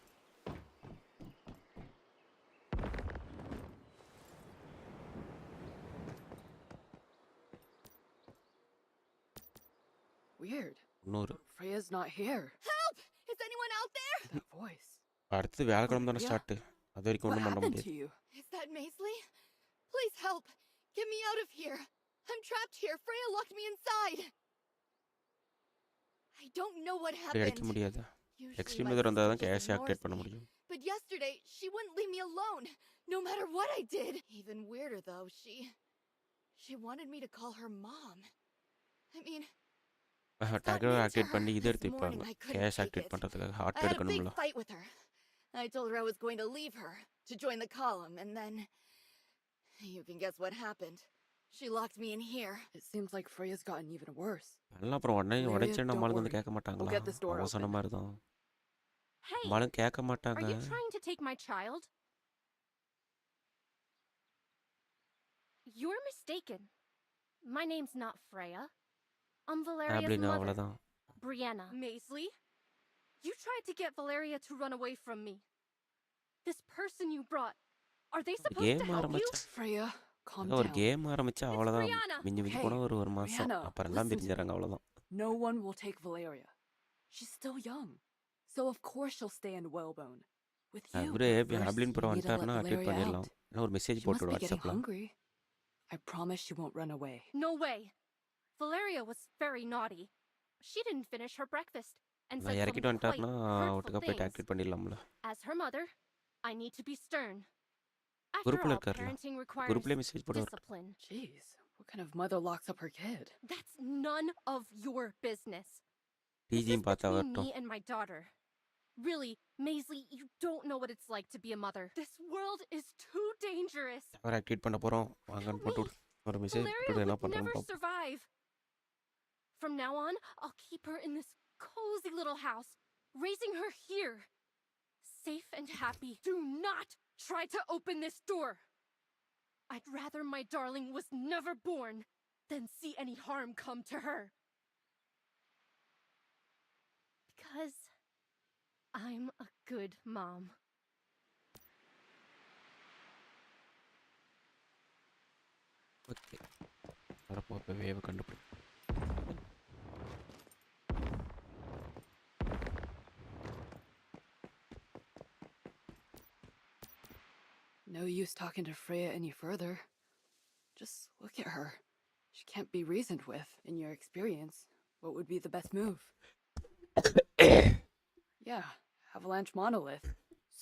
Weird. 100. Freya's not here. Help! Is anyone out there? That voice. அடுத்து வியாழக்கிழமை தானே Yeah. ஸ்டார்ட். அது வரைக்கும் What ஒன்றும் பண்ண happened முடியாது. to you? Is that Maisley? Please help! Get me out of here! I'm trapped here! Freya locked me inside! I don't know what அப்படி அடிக்க happened. முடியாது. Usually எக்ஸ்ட்ரீம் my மெதர் இருந்தால் sister தான் just கேஷ் ஆக்டிவேட் ignores பண்ண me. முடியும். But yesterday, she wouldn't leave me alone, no matter what I did. Even weirder though, she wanted me to call her mom. I mean, I've gotten டேக்கர் into activate her. பண்ணி இது This எடுத்துப்பாங்க. morning I couldn't cash take activate it. பண்ணுறதுக்காக I ஹார்ட் had a big எடுக்கணும்ல. fight with her. I told her I was going to leave her to join the column, and then you can guess what happened. She locked me in here. It seems like Freya's gotten even worse. அதெல்லாம் அப்புறம் Valeria, உடனே don't நம்மளுக்கு வந்து worry. கேட்க We'll மாட்டாங்களா? get this door அவன் சொன்ன open. மாதிரி தான். Hey, நம்மளும் கேட்க மாட்டாங்க. are you trying to take my child? You're mistaken. My name's not Freya. I'm Valeria's அப்படின்னா mother, அவ்வளோதான். Brianna. Maisley, you tried to get Valeria to run away from me. This person you brought, are they supposed to game help you? ஆரம்பிச்சா Freya, calm ஒரு down. Game ஆரம்பிச்சா It's அவ்வளோதான். Brianna. மிஞ்சி மிஞ்சி Hey, போனால் ஒரு மாதம் Brianna, அப்புறம் எல்லாம் listen to பிரிஞ்சிடறாங்க me. அவ்வளோதான். No one will take Valeria. She's still young. So of course she'll stay in Whalebone. With you, அவரே but first ஹாப்ளின் bro you need to let வந்துட்டாருன்னா ஆக்டிவேட் Valeria பண்ணிடலாம். out. இல்லை ஒரு message She போட்டு must be getting வாட்ஸ்அப்பில். hungry. I promise she won't run away. No way. Valeria was very naughty. She didn't finish her breakfast and நான் said some இறக்கிட்டு quite வந்துட்டாருன்னா hurtful ஒட்டுக்கா போயிட்டு things. ஆக்டிவேட் பண்ணிடலாம்ல. As her mother, I need to be stern. After குரூப்பில் all, இருக்கார்ல, parenting requires குரூப்லேயே message போடுவார். discipline. Jeez, what kind of mother locks up her kid? That's none of your business. This is டிஜியும் பார்த்தா between வரட்டும். me and my daughter. Really, Maisley, you don't know what it's like to be a mother. This world is too dangerous. அவர் activate பண்ண போகிறோம் வாங்கன்னு போட்டு விடு. ஒரு message Valeria போட்டு என்ன would பண்ணுறோம் never பார்ப்போம். survive. From now on, I'll keep her in this cozy little house, raising her here. Safe and happy. Do not try to open this door. I'd rather my darling was never born than see any harm come to her. Because I'm a good mom. Okay வரப்போ இப்போ வேவை கண்டுபிடி. No use talking to Freya any further. Just look at her. She can't be reasoned with. In your experience, what would be the best move? Yeah, Avalanche Monolith.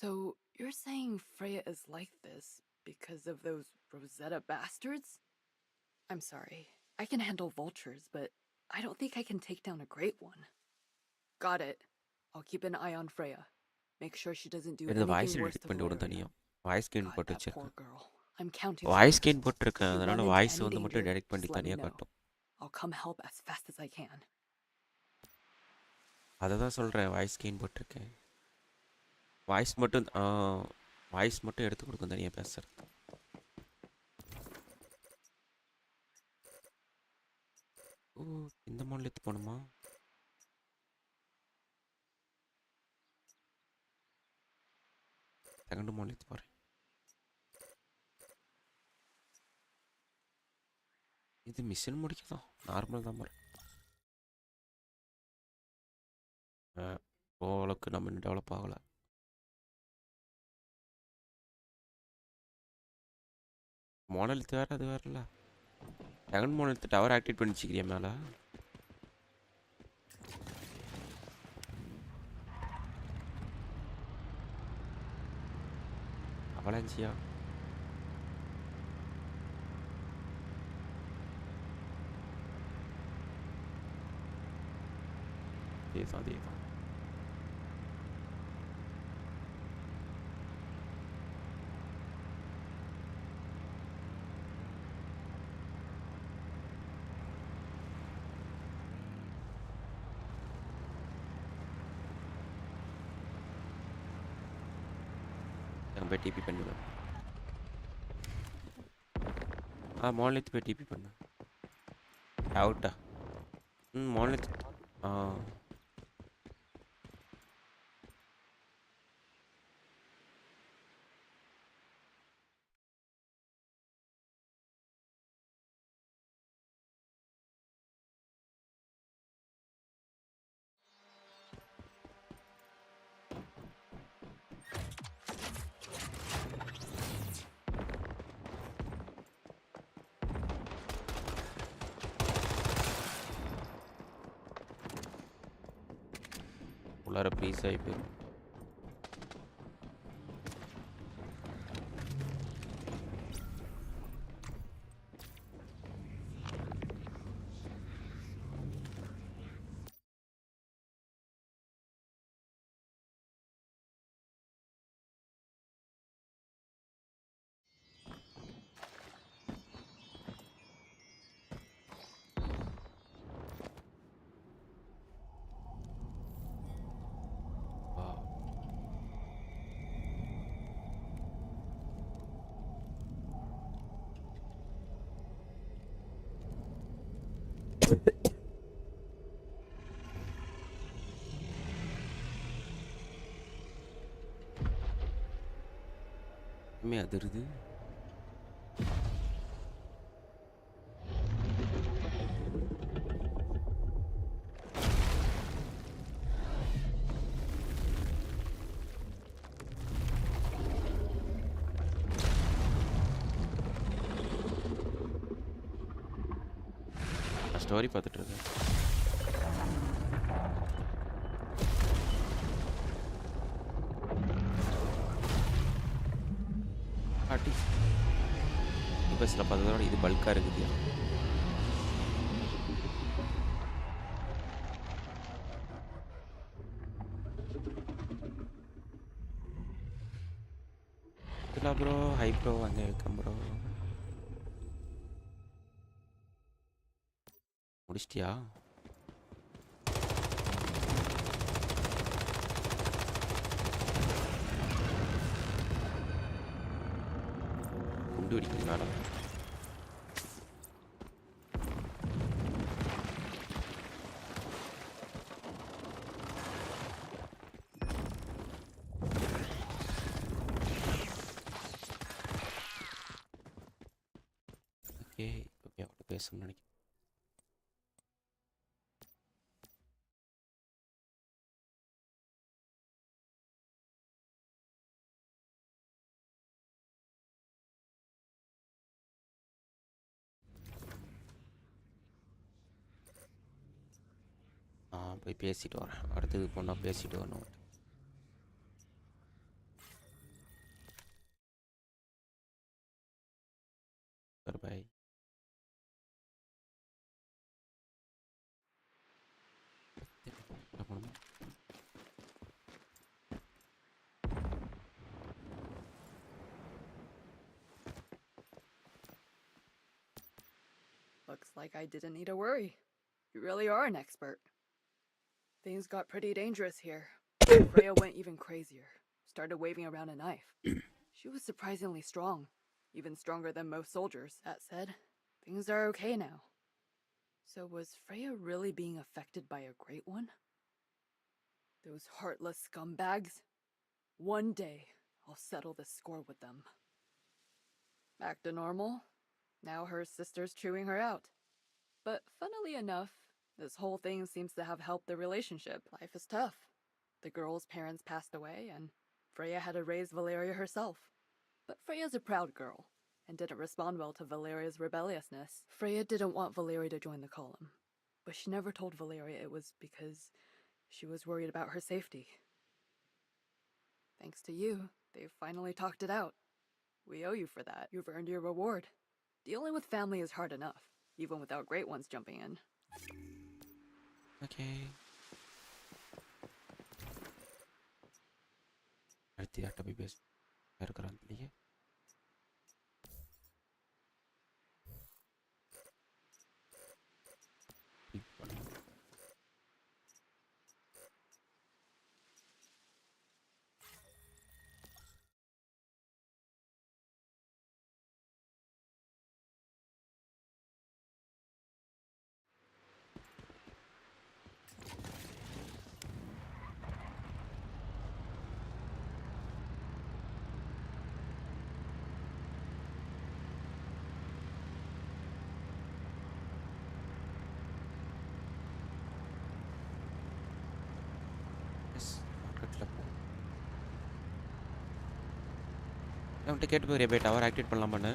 So you're saying Freya is like this because of those Rosetta bastards? I'm sorry. I can handle vultures, but I don't think I can take down a great one. Got it. I'll keep an eye on Freya. Make sure she doesn't do இந்த voice anything worse edit to பண்ணி விடும் Valeria. தனியாக. Voice scan God, போட்டு that poor வச்சிருக்கேன். girl. I'm counting on voice you. Scan போட்டிருக்கேன். If you அதனால run into voice any வந்து மட்டும் danger, டெரெக்ட் பண்ணி just let me தனியாக know. காட்டும். I'll come help as fast as I can. அதை தான் சொல்கிறேன், வாய்ஸ் ஸ்கேன் போட்டிருக்கேன். வாய்ஸ் மட்டும் வாய்ஸ் மட்டும் எடுத்து கொடுக்கும் தனியாக பேசுறது. ஓ இந்த மாடல் எடுத்து போகணுமா? செகண்ட் மாடல் எடுத்து போகிறேன். இது மிஷின் முடிக்கதான் நார்மல் தான் போகிறேன். ஓரளவுக்கு நம்ம இன்னும் டெவலப் ஆகலை. மாடல் எடுத்து வேறு அது வேறுல. செகண்ட் மாடல் எடுத்து டவர் ஆக்டிவேட் பண்ணி வச்சுக்கிறியா மேலே? அவலாஞ்சியா? அதேதான் அதேதான். போய் டிபி பண்ணுவேன். மாநிலத்து போய் டிபி பண்ணு. அவுட்டா? மாநிலத்து உள்ளார ப்ரீஸ் ஆகி போயிடும். அதிருது. ஸ்டோரி பார்த்துட்டு இருக்கேன். பஸ்ஸில் பார்த்ததோட இது பல்காக இருக்குது. இல்லை ப்ரோ, ஹை ப்ரோ, அங்கே இருக்கேன் ப்ரோ. முடிச்சிட்டியா? குண்டு வெடிக்கிறதுனால ஓகே ஓகே அவட்ட பேசணும்னு நினைக்கிறேன். போய் பேசிட்டு வரேன். அடுத்தது போனால் பேசிட்டு வரணும். பாய். Looks like I didn't need to worry. You really are an expert. Things got pretty dangerous here. Freya went even crazier. Started waving around a knife. She was surprisingly strong. Even stronger than most soldiers. That said, things are okay now. So was Freya really being affected by a Great One? Those heartless scumbags? One day, I'll settle the score with them. Back to normal. Now her sister's chewing her out. But funnily enough, this whole thing seems to have helped the relationship. Life is tough. The girl's parents passed away, and Freya had to raise Valeria herself. But Freya's a proud girl, and didn't respond well to Valeria's rebelliousness. Freya didn't want Valeria to join the column, but she never told Valeria it was because she was worried about her safety. Thanks to you, they've finally talked it out. We owe you for that. You've earned your reward. Dealing with family is hard enough, even without Great Ones jumping in. Okay. அடுத்து யார்கிட்ட போய் பேச இருக்கிறான் இல்லையே. அவன்கிட்ட கேட்டு போய் போய் டவர் ஆக்டிவேட் பண்ணலாமான்னு.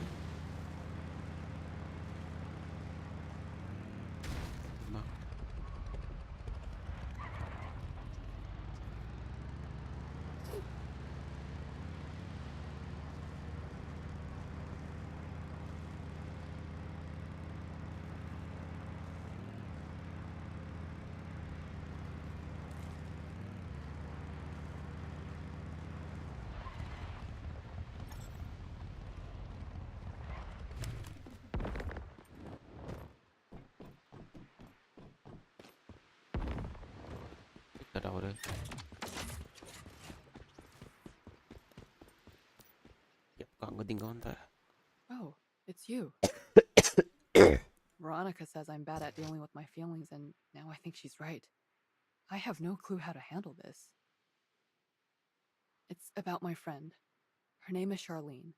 இருக்காரு அவரு. எப்ப அங்க இங்க வந்த? Oh, it's you. Veronica says I'm bad at dealing with my feelings, and now I think she's right. I have no clue how to handle this. It's about my friend. Her name is Charlene.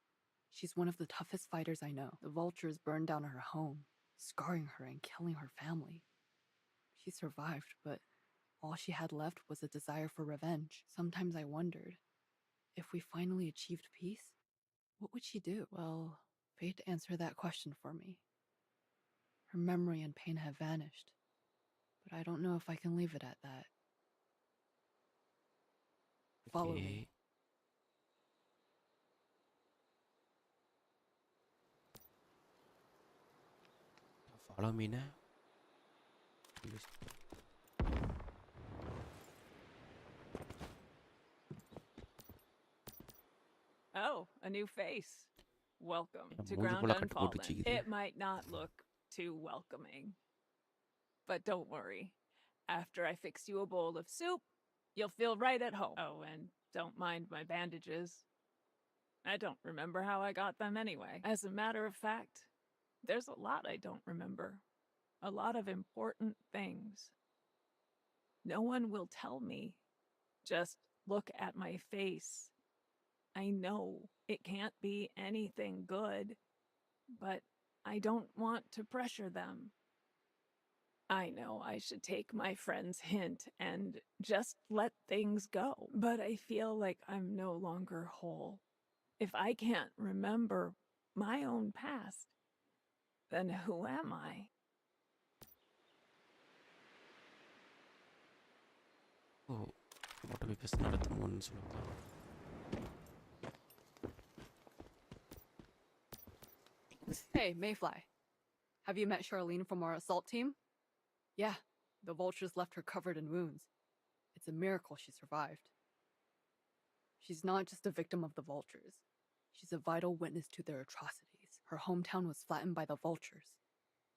She's one of the toughest fighters I know. The vultures burned down her home, scarring her and killing her family. She survived, but all she had left was a desire for revenge. Sometimes I wondered, if we finally achieved peace, what would she do? Well, fate answered that question for me. Her memory and pain have vanished, but I don't know if I can leave it at that. Follow me. Okay. Follow me now. Oh, a new face. Welcome to மூஞ்சி Ground ஃபுல்லா கட்டு போட்டு Unfallen. வச்சிக்குது. It might not look too welcoming. But don't worry. After I fix you a bowl of soup, you'll feel right at home. Oh, and don't mind my bandages. I don't remember how I got them anyway. As a matter of fact, there's a lot I don't remember. A lot of important things. No one will tell me. Just look at my face. I know it can't be anything good, but I don't want to pressure them. I know I should take my friend's hint and just let things go, but I feel like I'm no longer whole. If I can't remember my own past, then who am I? ஓ motor பேஸ் நடத்துமோன்னு சொல்லுவாங்க. Hey, Mayfly. Have you met Charlene from our assault team? Yeah, the vultures left her covered in wounds. It's a miracle she survived. She's not just a victim of the vultures. She's a vital witness to their atrocities. Her hometown was flattened by the vultures.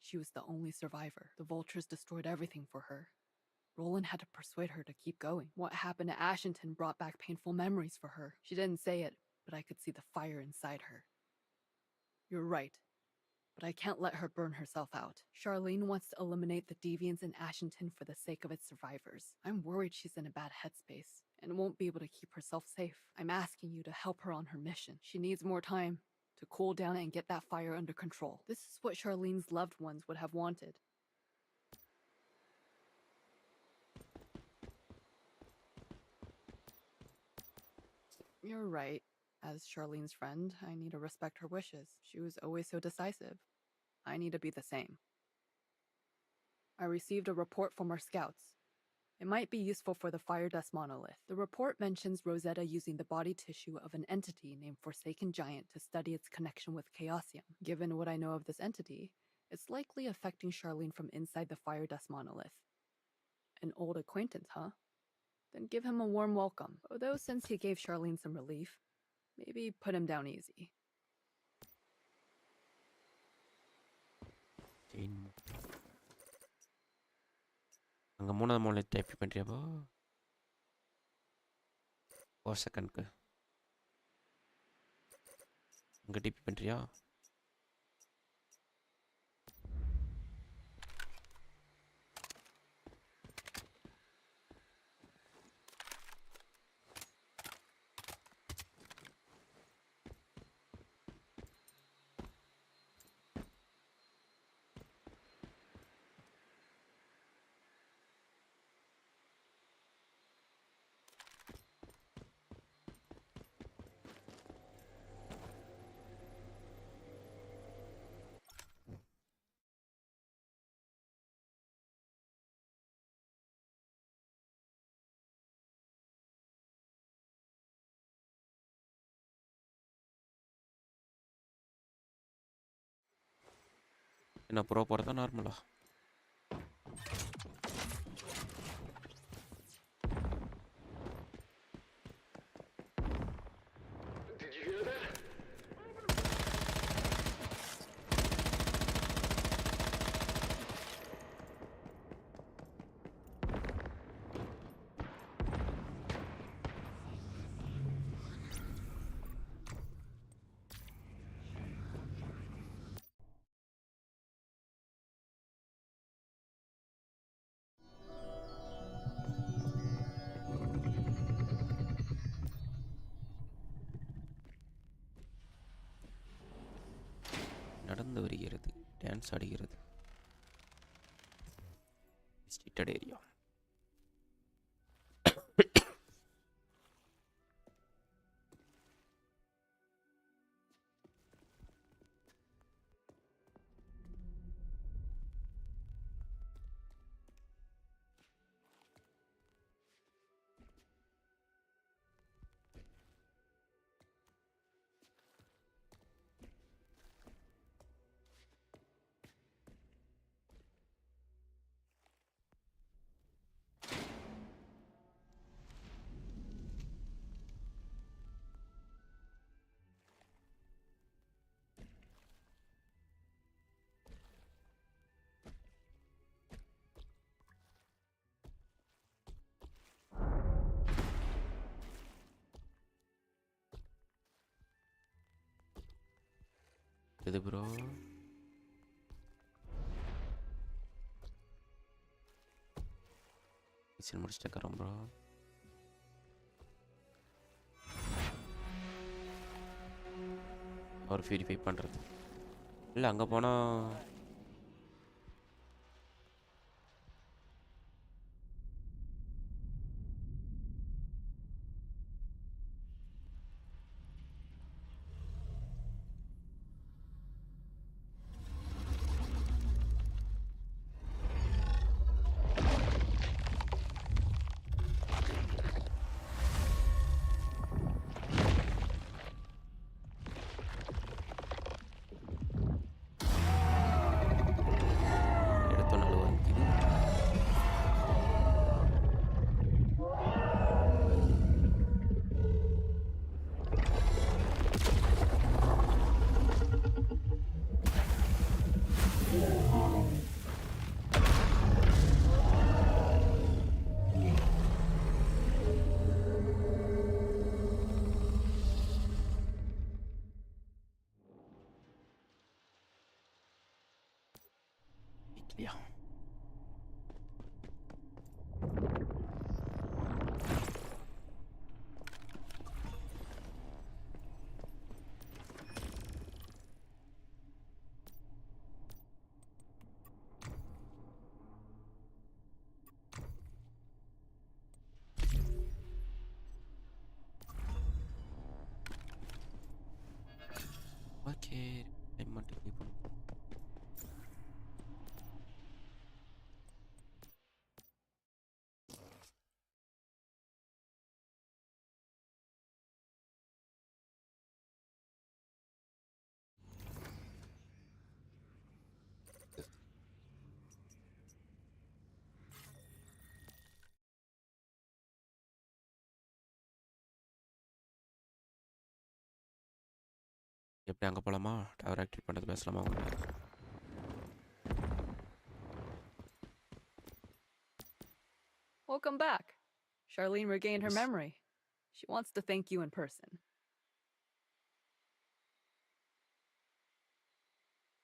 She was the only survivor. The vultures destroyed everything for her. Roland had to persuade her to keep going. What happened to Ashington brought back painful memories for her. She didn't say it, but I could see the fire inside her. You're right, but I can't let her burn herself out. Charlene wants to eliminate the deviants in Ashington for the sake of its survivors. I'm worried she's in a bad headspace and won't be able to keep herself safe. I'm asking you to help her on her mission. She needs more time to cool down and get that fire under control. This is what Charlene's loved ones would have wanted. You're right. As Charlene's friend, I need to respect her wishes. She was always so decisive. I need to be the same. I received a report from our scouts. It might be useful for the fire dust monolith. The report mentions Rosetta using the body tissue of an entity named Forsaken Giant to study its connection with Chaosium. Given what I know of this entity, it's likely affecting Charlene from inside the fire dust monolith. An old acquaintance, huh? Then give him a warm welcome. Although since he gave Charlene some relief, maybe put him down easy. அங்கே மூணாவது மூலையை type பண்ணுறியாப்போ? ஒரு செகண்ட்க்கு அங்கே DP பண்ணுறியா? என்ன bro போகிறதா நார்மலா? Dance ஆடுகிறது. ஸ்ட்ரிக்டட் area. இது ப்ரோ மிஷன் முடிச்சுட்டு இருக்கிறோம் ப்ரோ. அவர் வெரிஃபை பண்ணுறது இல்லை அங்கே போனால் Yeah. Okay, I'm not people. எப்படி அங்கே போகலாமா? டவர் ஆக்டிவேட் பண்ணுறது பேசலாமா அவங்க? Welcome back. Charlene regained her memory. She wants to thank you in person.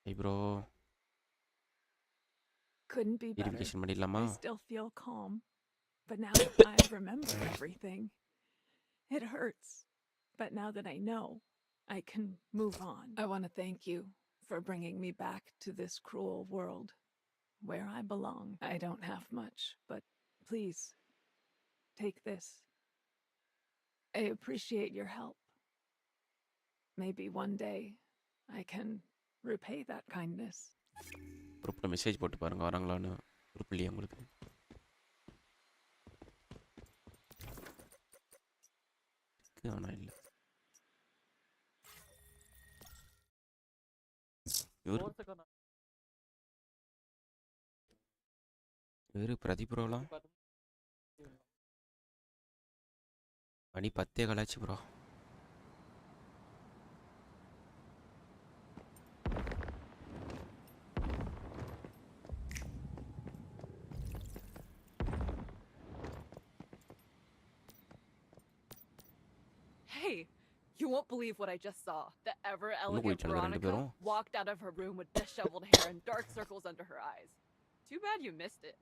Hey bro. Couldn't be better. Verification பண்ணிடலாமா? I still feel calm, but now I remember everything. It hurts, but now that I know, I can move on. I want to thank you for bringing me back to this cruel world where I belong. I don't have much, but please, take this. I appreciate your help. Maybe one day I can repay that kindness. குரூப்பில் message போட்டு பாருங்க வராங்களான்னு. Group இல்லையா உங்களுக்கு? ஆனால் இல்லை. இவரு பிரதீப் ப்ரோலாம் மணி 10 கலாச்சு bro. Hey, you won't believe what I just saw. The ever elegant Veronica walked out of her room with disheveled hair and dark circles under her eyes. Too bad you missed it.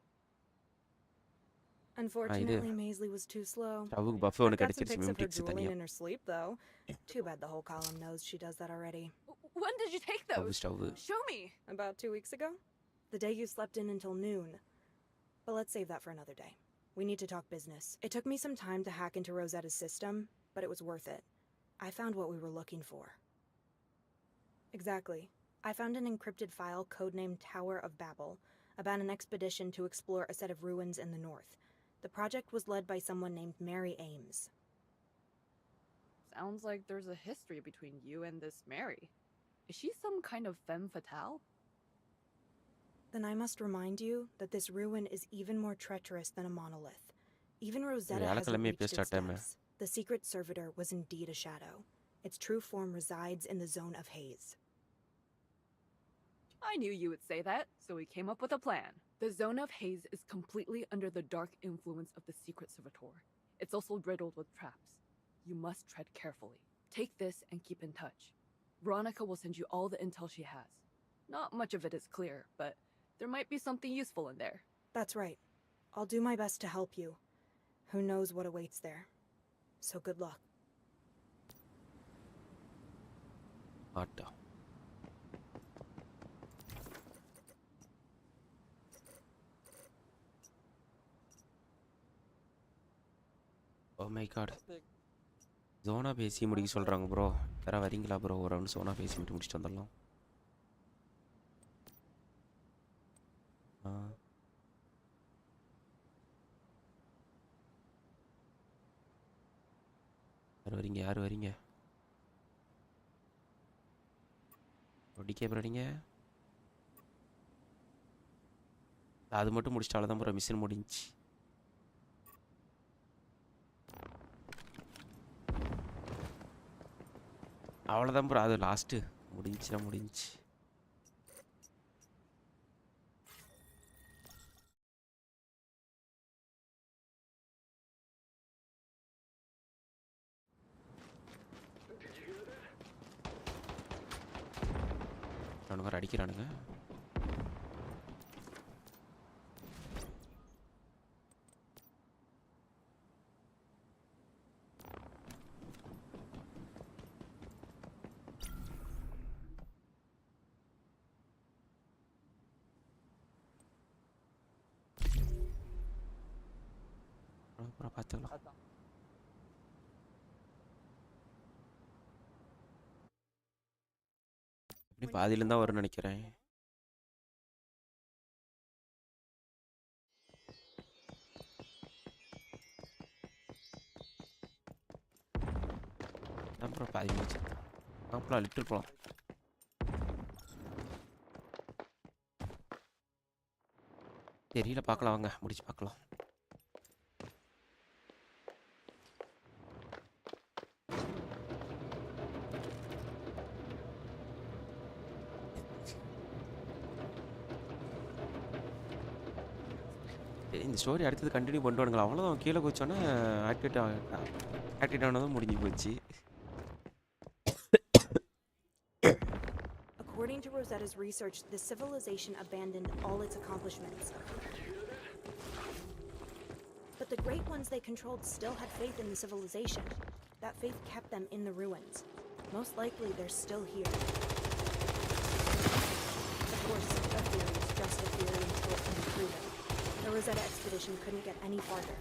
Unfortunately, Maisley was too slow. ஸ்டவ்வுக்கு பஃபே I've ஒன்று got some கிடச்சிருச்சு pics of her மிம்டிக்ஸ் drooling தனியாக. in her sleep, though. Too bad the whole column knows she does that already. When did you take those? Stove Show me. About 2 weeks ago? The day you slept in until noon. But let's save that for another day. We need to talk business. It took me some time to hack into Rosetta's system, but it was worth it. I found what we were looking for. Exactly. I found an encrypted file codenamed Tower of Babel about an expedition to explore a set of ruins in the north. The project was led by someone named Mary Ames. Sounds like there's a history between you and this Mary. Is she some kind of femme fatale? Then I must remind you that this ruin is even more treacherous than a monolith. Even Rosetta hasn't reached its depths. The secret servitor was indeed a shadow. Its true form resides in the zone of haze. I knew you would say that, so we came up with a plan. The zone of haze is completely under the dark influence of the secret servitor. It's also riddled with traps. You must tread carefully. Take this and keep in touch. Veronica will send you all the intel she has. Not much of it is clear, but there might be something useful in there. That's right. I'll do my best to help you. Who knows what awaits there. So good luck. ஆட்டா. Oh my god. ஜோனா பேசி முடிக்க சொல்கிறாங்க bro. யாராவது வரீங்களா bro? ஒரு round ஜோனா பேசி முடிச்சுட்டு வந்துடலாம். யார் வரீங்க? ஒடிக்கே போறீங்க? அது மட்டும் முடிச்சிட்டால தான் ப்ரோ மிஷன் முடிஞ்சிச்சு. அவ்வளோதான் ப்ரோ, அது லாஸ்ட்டு முடிஞ்சிச்சு. அவனுங்க அடிக்கிறானுங்க. அப்புறம் பார்த்துக்கலாம். எப்படி பாதியில தான் வரும்னு நினைக்கிறேன். அப்புறம் பாதி முடிச்சு அப்புறம் லிட்டில் போகலாம். தெரியல, பார்க்கலாம் வாங்க, முடிச்சு பார்க்கலாம். இந்த ஸ்டோரி அடுத்தது கண்டினியூ பண்ணுவானுங்களா? அவ்வளோதான், கீழே குதிச்சோன்னே ஆக்டிவேட் ஆனதும் முடிஞ்சு போச்சு. According to Rosetta's research, the civilization abandoned all its accomplishments. But the Great Ones they controlled still had faith in the civilization. That faith kept them in the ruins. Most likely, they're still here. Of course, a theory is just a theory until it can be proven. The Rosetta expedition couldn't get any farther,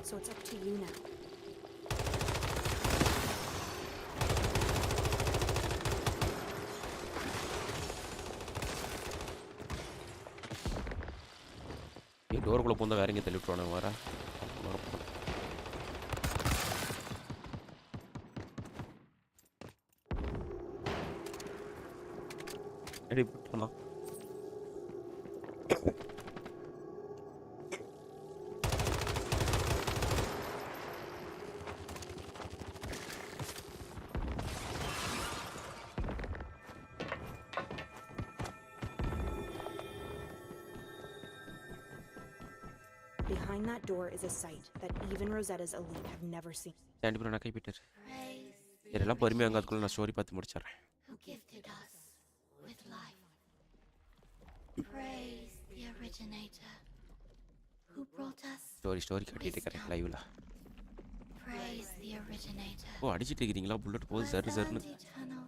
so it's up to you now. டோருக்குள்ளே போந்தால் வேற எங்கே தள்ளி விட்டுருவானு வர ready பண்ணலாம். Behind that door is a sight that even Rosetta's elite have never seen. Chandy bro நான் கைப்பிட்டார். இதெல்லாம் பொறுமையாக அங்கே அதுக்குள்ளே நான் ஸ்டோரி பார்த்து முடிச்சிடுறேன். Who gifted us with life. Praise the originator who brought us story கட்டிட்டு இருக்கிறேன் லைவ்ல. Praise the originator. ஓ அடிச்சிட்டு இருக்கிறீங்களா? புல்லட் போகுது சரு சருன்னு. Eternal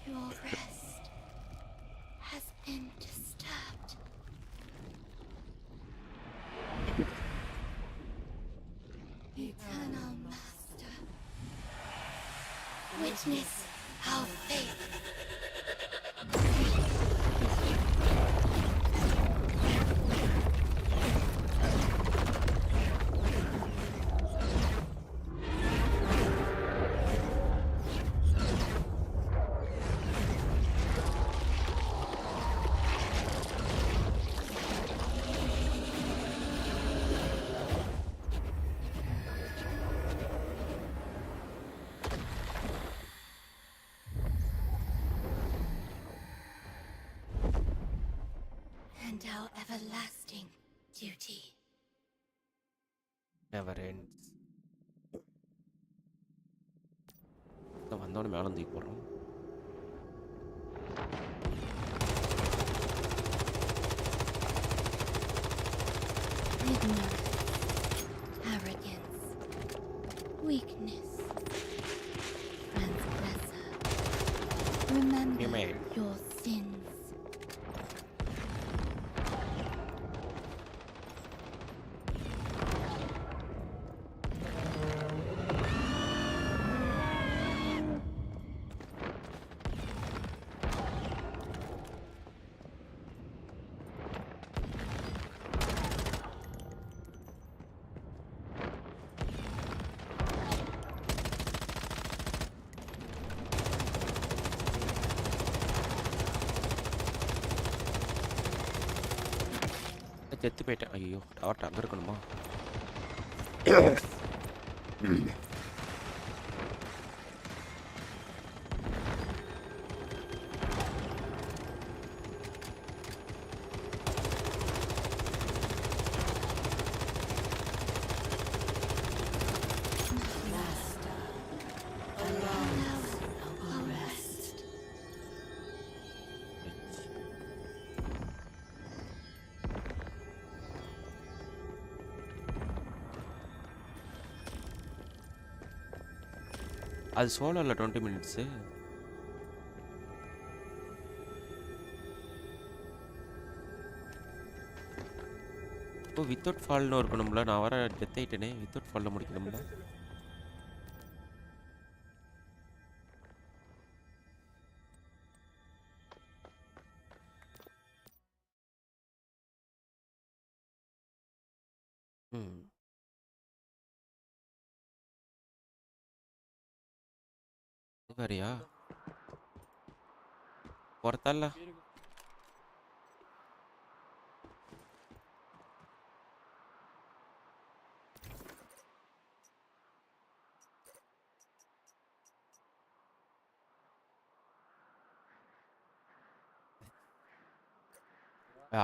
Your rest has been disturbed. Eternal Master, witness our faith. And our everlasting duty. Never ends. வந்தோடனே மேலே தூக்கி போடுறோம். Ignorance, arrogance, weakness, transgressor. Remember Amen. your sins. செத்து போயிட்டேன். ஐயோ டவர்ட்ட அங்கே இருக்கணுமா? அது சோலோவில் 20 மினிட்ஸு. ஓ வித்தவுட் ஃபால்னு இருக்கணும்ல. நான் வர டெத் ஆயிட்டேனே. வித்தவுட் ஃபாலில் முடிக்கணும்ல. ம் இது வேறையா பொறுத்தல்ல.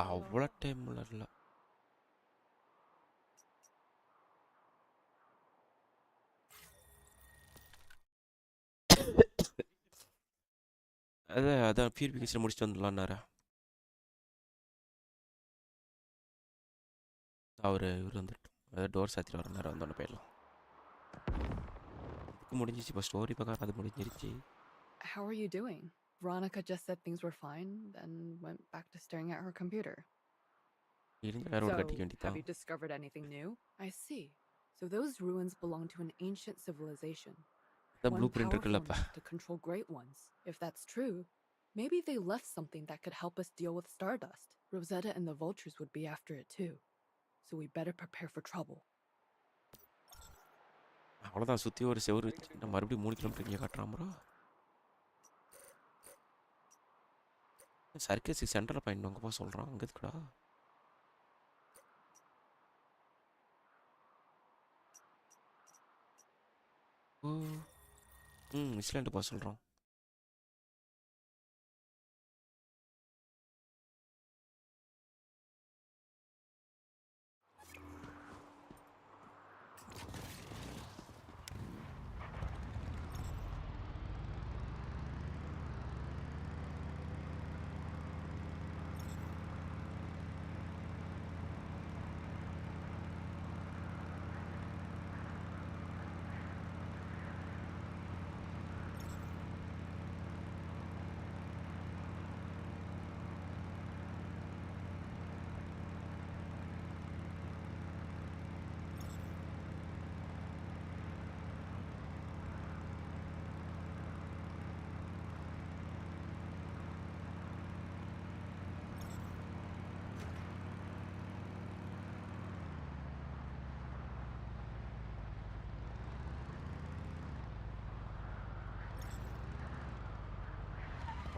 அவ்வளோ டைம்ல இல்லை. அதான் பியூரிஃபிகேஷன் முடிச்சுட்டு வந்துடலான்னாரு இவர் வந்துட்டு. டோர் சாத்திட்டு வர நேரம் வந்தோடனே போயிடலாம். இதுக்கு முடிஞ்சிச்சு. இப்போ ஸ்டோரி பார்க்க அது முடிஞ்சிருச்சு. How are you doing? Veronica just said things were fine, then went back to staring at her computer. இருந்து வேற ஒரு So, கட்டிக்க have வேண்டியதான். you discovered anything new? I see. So those ruins belong to an ancient civilization. அதான் blue One print powerful இருக்குல்லப்பா. enough to control great ones. If that's true, maybe they left something that could help us deal with Stardust. Rosetta and the vultures would be after it too. So we better prepare for trouble. அவ்வளோதான். சுற்றி ஒரு செவரு வச்சு நான் மறுபடியும் 3 kilometre இங்கே காட்டுறான் bro. Circus சென்டரில் பாயிண்ட் அங்கே போக சொல்கிறான். அங்கே இருக்குடா. ஓ இஸ்லாண்டு போக சொல்கிறோம்.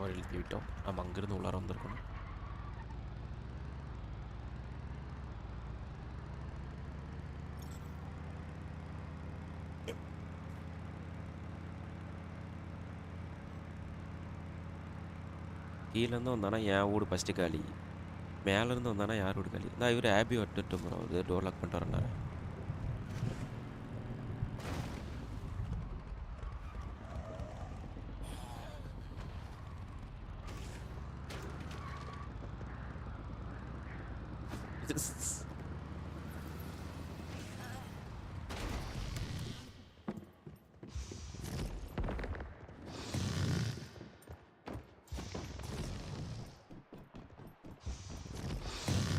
அவர் எழுதி விட்டோம். நம்ம அங்கேருந்து உள்ளார வந்திருக்கணும். கீழேருந்து வந்தானா என் வீடு ஃபஸ்ட்டு காலி. மேலேருந்து வந்தானா யார் வீடு காலி? நான் இவர் ஹேப்பி விட்டுட்டு ப்ரோ. இது டோர் லாக் பண்ணிட்டு வரேன்.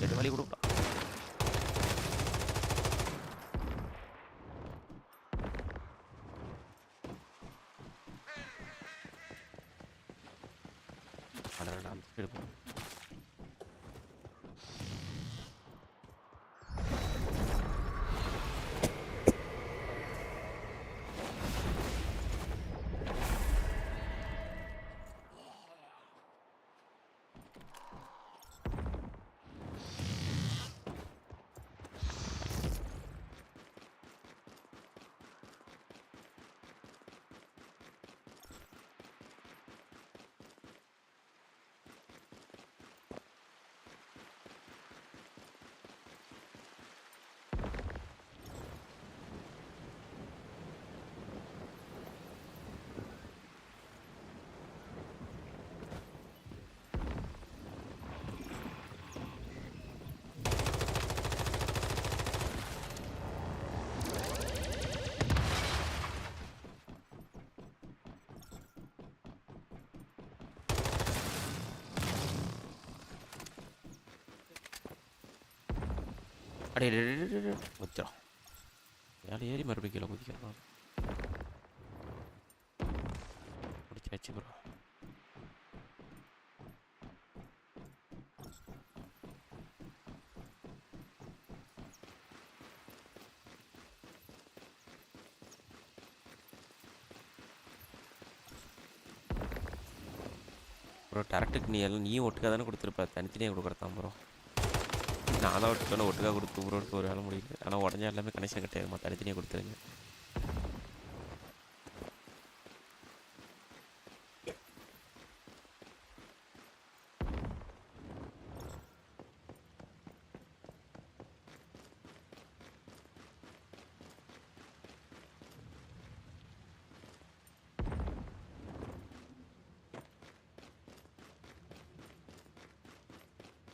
எட்டு வழி கொடுப்பா. எடுப்போம். அடே வச்சிடும். மேலே ஏறி மறுபடியும் கீழே குதிக்கலாம். பிடிச்சாச்சு ப்ரோ. ப்ரோ டேரக்டுக்கு நீயும் ஒட்டுக்காக தானே கொடுத்துருப்ப, தனித்தனியாக கொடுக்குறதான் ப்ரோ. நான் தான் ஒட்டுக்கான ஒட்டுக்காக கொடுத்து ப்ரோட்டு ஒரு வேலை முடியல. ஆனால் உடஞ்சா எல்லாமே கனெக்ஷன் கட்டாயிருமா, தனித்தனியாக கொடுத்துருங்க.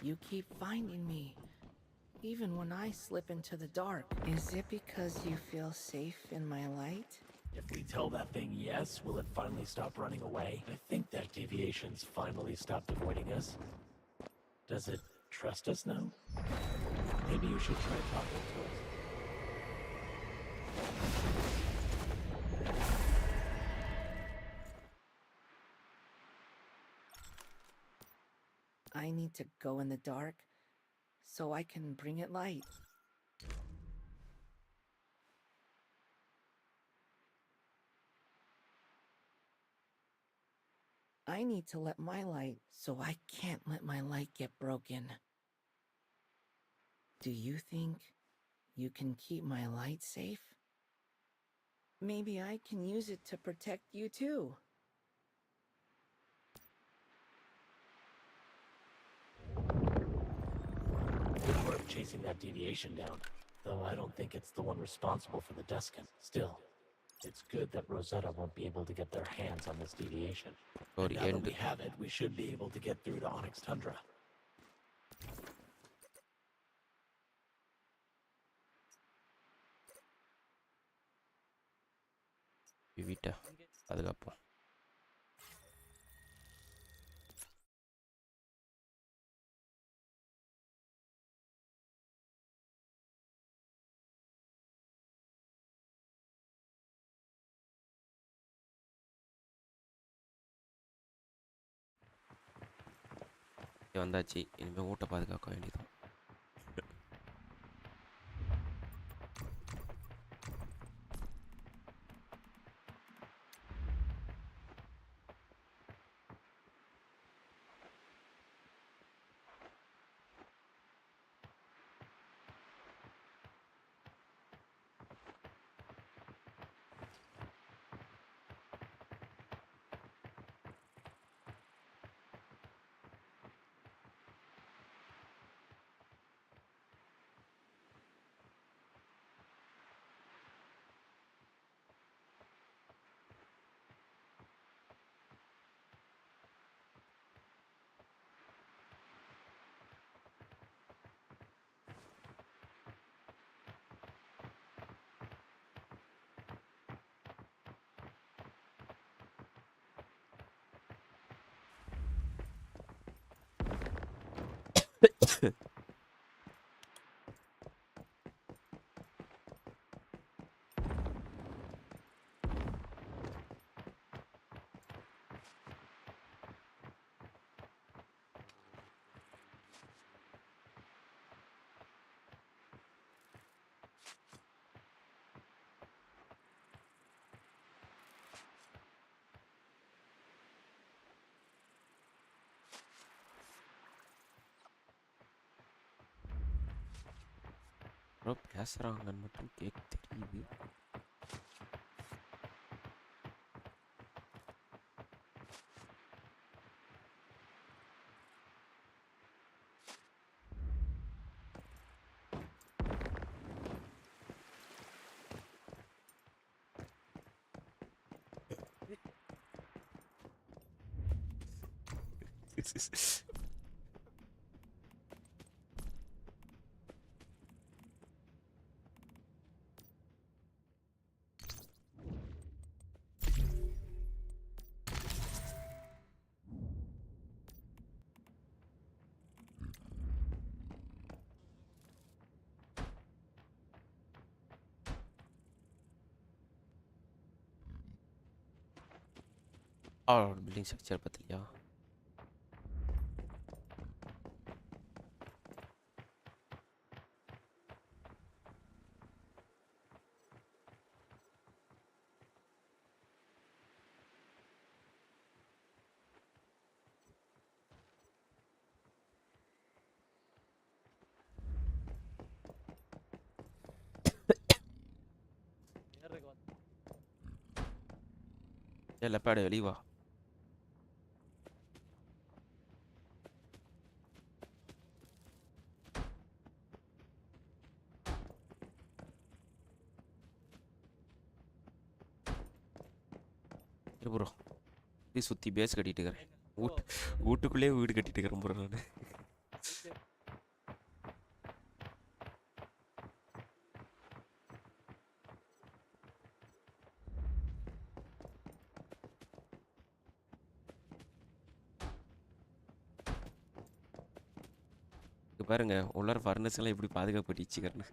You keep finding me, even when I slip into the dark. Is it because you feel safe in my light? If we tell that thing yes, will it finally stop running away? I think that deviation's finally stopped avoiding us. Does it trust us now? Maybe you should try talking to us. I need to go in the dark so I can bring it light. I need to let my light, so I can't let my light get broken. Do you think you can keep my light safe? Maybe I can use it to protect you too. Good work chasing that deviation down, though I don't think it's the one responsible for the Duskin. Still, it's good that Rosetta won't be able to get their hands on this deviation. And now that we have it, we should be able to get through to Onyx Tundra. வீட்டை பாதுகாப்போம். வந்தாச்சு, இனிமேல் ஊட்ட பாதுகாக்க வேண்டியதான். யாரோ பேசுறாங்கன்னு மட்டும் கேட்க தெரியுது. பில்டிங் ஸ்ட்ரக்சர் பத்தியா? லெப்பாடு வெளிய வா. ப்ரோ சுற்றி பேஸ் கட்டிட்டு இருக்கிறேன். வீட்டுக்குள்ளேயே வீடு கட்டிட்டு இருக்கிறேன் ப்ரோ நான். பாருங்க உள்ளார ஃபர்னஸ் எல்லாம் எப்படி பாதுகாப்பு வச்சுக்கிறேன்னு.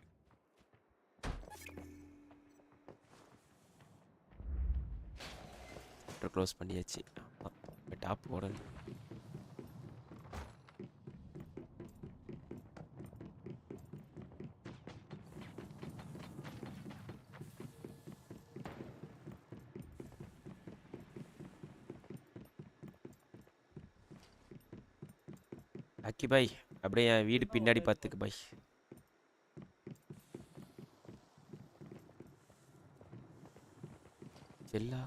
க்ளோஸ் பண்ணியாச்சு. டாப் போடணும். அக்கி பாய் அப்படியே என் வீடு பின்னாடி பார்த்துக்கு பாய். செல்லா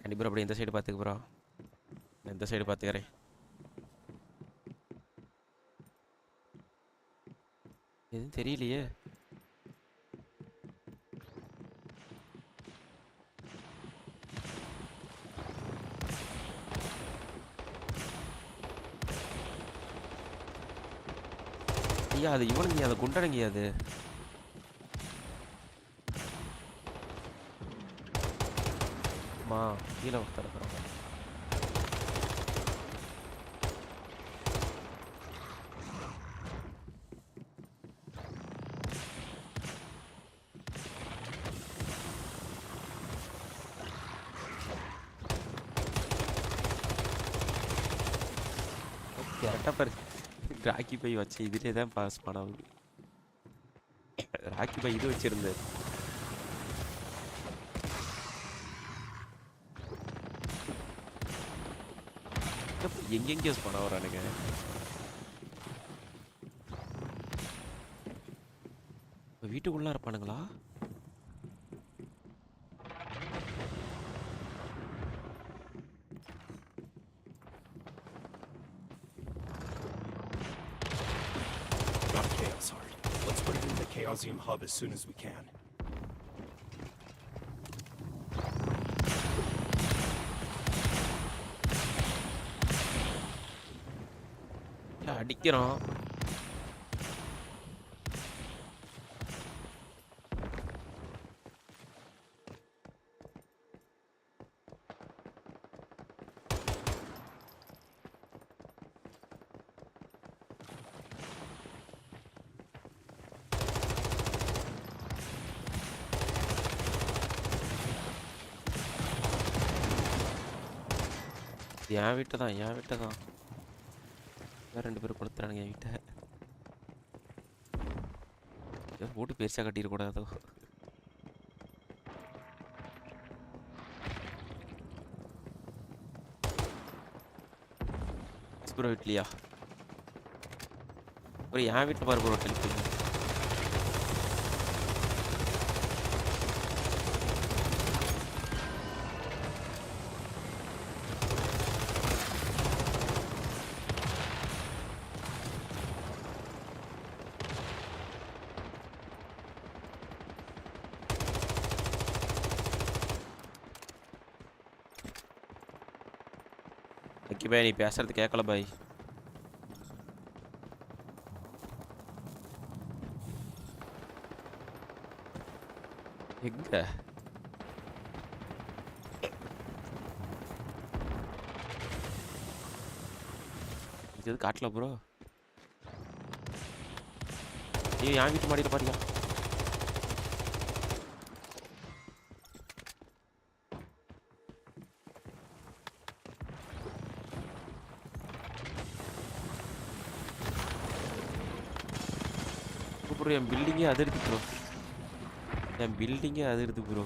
கண்டிப்பாக அப்படியே இந்த சைடு பார்த்துக்கு ப்ரோ. இந்த சைடு பார்த்துக்கிறேன். எதுவும் தெரியலையே. ஐயா அது இவனுங்க அதை குண்டடங்கியா அது. மா கீழே ஒருத்தர் இருக்கிறாங்க. கரெக்டாக பாரு ராக்கி பை வச்சு இதுலேயே தான் பாஸ் பண்ணாது. ராக்கி பை இது வச்சிருந்தேன். எங்கெங்கேயோ பண்ண வரானுங்க. வீட்டுக்குள்ளே இருப்பானுங்களா? Let's put it in the Chaosium hub as soon as we can. அடிக்கிறோம். என் வீட்டை தான் வேற 2 பேரும் கொடுத்துறானுங்க என் வீட்டை. போட்டு பெருசாக கட்டிடக்கூடாதோ. Bro வீட்லையா bro? என் வீட்டில் பாரு ப்ரோ டெலிஃபோன். ஓகே பாய், நீ பேசுறது கேட்கல பாய். எங்க இது காட்டல ப்ரோ? நீ என் வீட்டு மாடியில் பாருங்க. ப்ரோ என் பில்டிங்கே அதிருது ப்ரோ. என் பில்டிங்கே அதிருது ப்ரோ.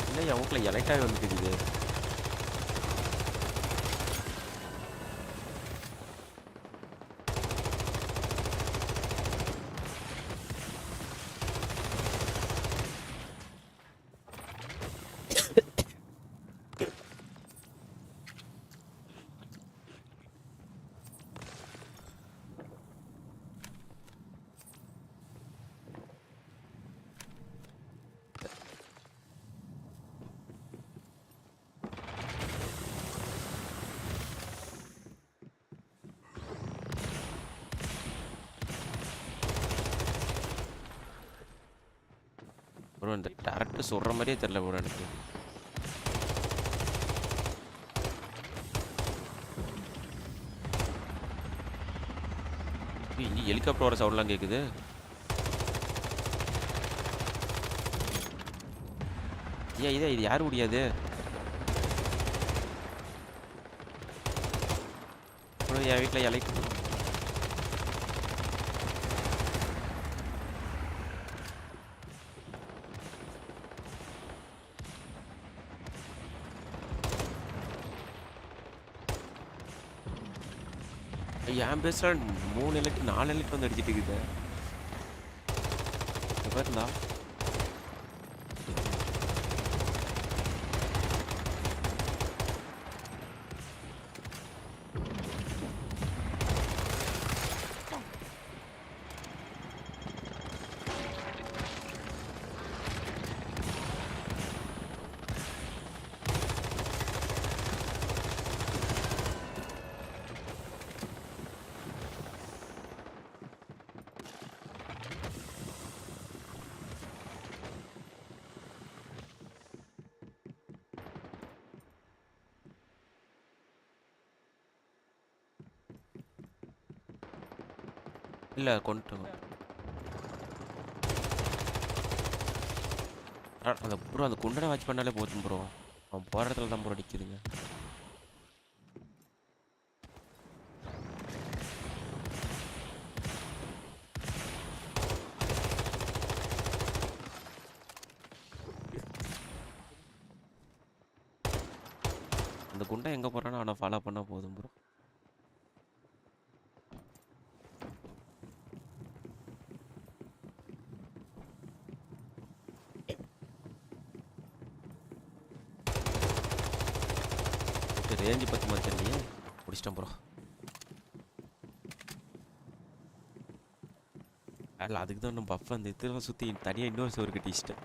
இல்லை என் வீட்டில் எலைட்டாகவே வந்துருக்குது. ப்ரோ இந்த டேரக்ட் சொல்கிற மாதிரியே தெரில ப்ரோ எனக்கு. இங்கே ஹெலிகாப்டர் வர சவுண்ட்லாம் கேட்குது. ஏன் இது யாரும் முடியாது ப்ரோ? என் வீட்டில் இலைக்கு என் பேசுகிறேன் 3 இலைட்டு 4 இலைட்டு வந்து அடிச்சுட்டு இருக்குது. பாருந்தா இல்லை கொண்டு அந்த ப்ரோ அந்த குண்டனை வாட்ச் பண்ணாலே போதும் ப்ரோ. அவன் போகிற இடத்துல தான் ப்ரோ அடிக்குதுங்க. அந்த குண்டை எங்கே போகிறானோ அவனை ஃபாலோ பண்ணால் போதும் ப்ரோ. ரேஞ்சு பற்றி மாற்றியே முடிச்சிட்டேன் ப்ரோ. அதில் அதுக்கு தான் நான் பஃப் அந்த இதெல்லாம் சுற்றி தனியாக இன்னொரு சோறு கட்டிச்சிட்டேன்.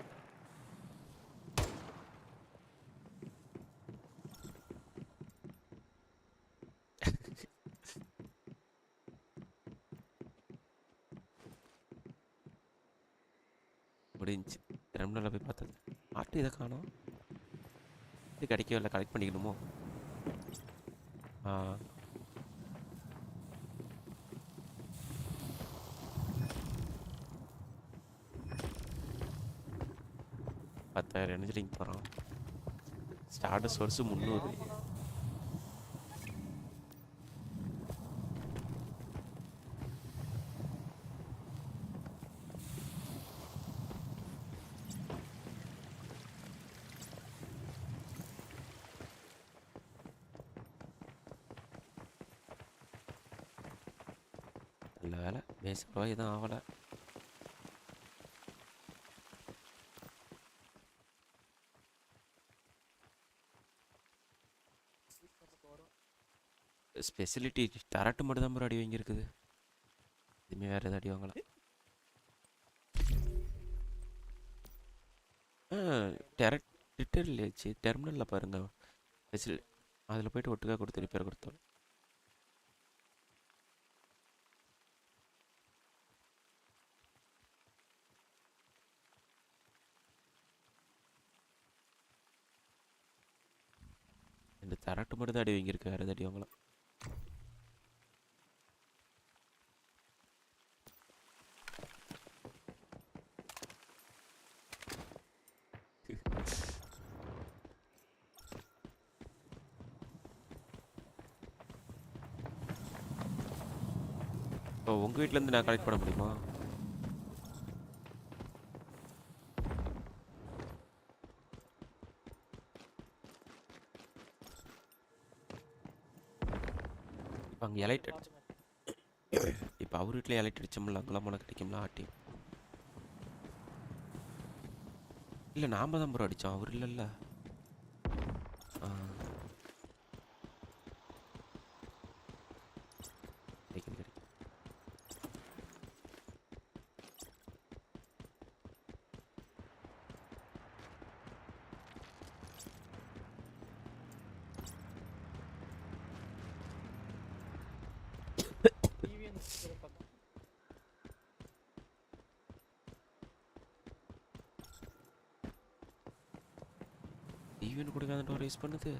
முடிஞ்சு டெர்மினலில் போய் பார்த்தது ஆட்டு இதை காணோம். இது கிடைக்கவே இல்லை. கலெக்ட் பண்ணிக்கணுமோ? ஆ 10,000 எனர்ஜிலிங் போகிறான். ஸ்டார்டஸ் வருஷம் 300. நல்ல வேலை பேசிக்கவா எதுவும் ஆகலை. ஸ்பெசிலிட்டி டரட்டு மட்டும் தான் ப்ரோ அடி வாங்கியிருக்குது. இதுவுமே வேறு எதாவது அடி வாங்கலாம். டெரட் லிட்டர்லேச்சு டெர்மினலில் பாருங்கள். ஸ்பெசில் அதில் போய்ட்டு ஒட்டுக்காக கொடுத்து ரிப்பேர் கொடுத்தோம். இந்த டரட்டு மட்டும் தான் அடி வாங்கியிருக்கு, வேறு எதாவது அடி வாங்கலாம். இப்போ உங்கள் வீட்டிலேருந்து நான் கலெக்ட் பண்ண முடியுமா? இப்போ அங்கே எலைட் அடிச்சு இப்போ அவர் வீட்டில் எலைட் அடிச்சோம்ல, அங்கெல்லாம் போனால் கிடைக்கும்ல ஆட்டி. இல்லை நாம தான் ப்ரோ அடித்தோம், அவர் இல்லைல்ல. கிடைக்கும் கிடைக்கும். ஈவன் கொடுக்காத டோர் யூஸ் பண்ணுது.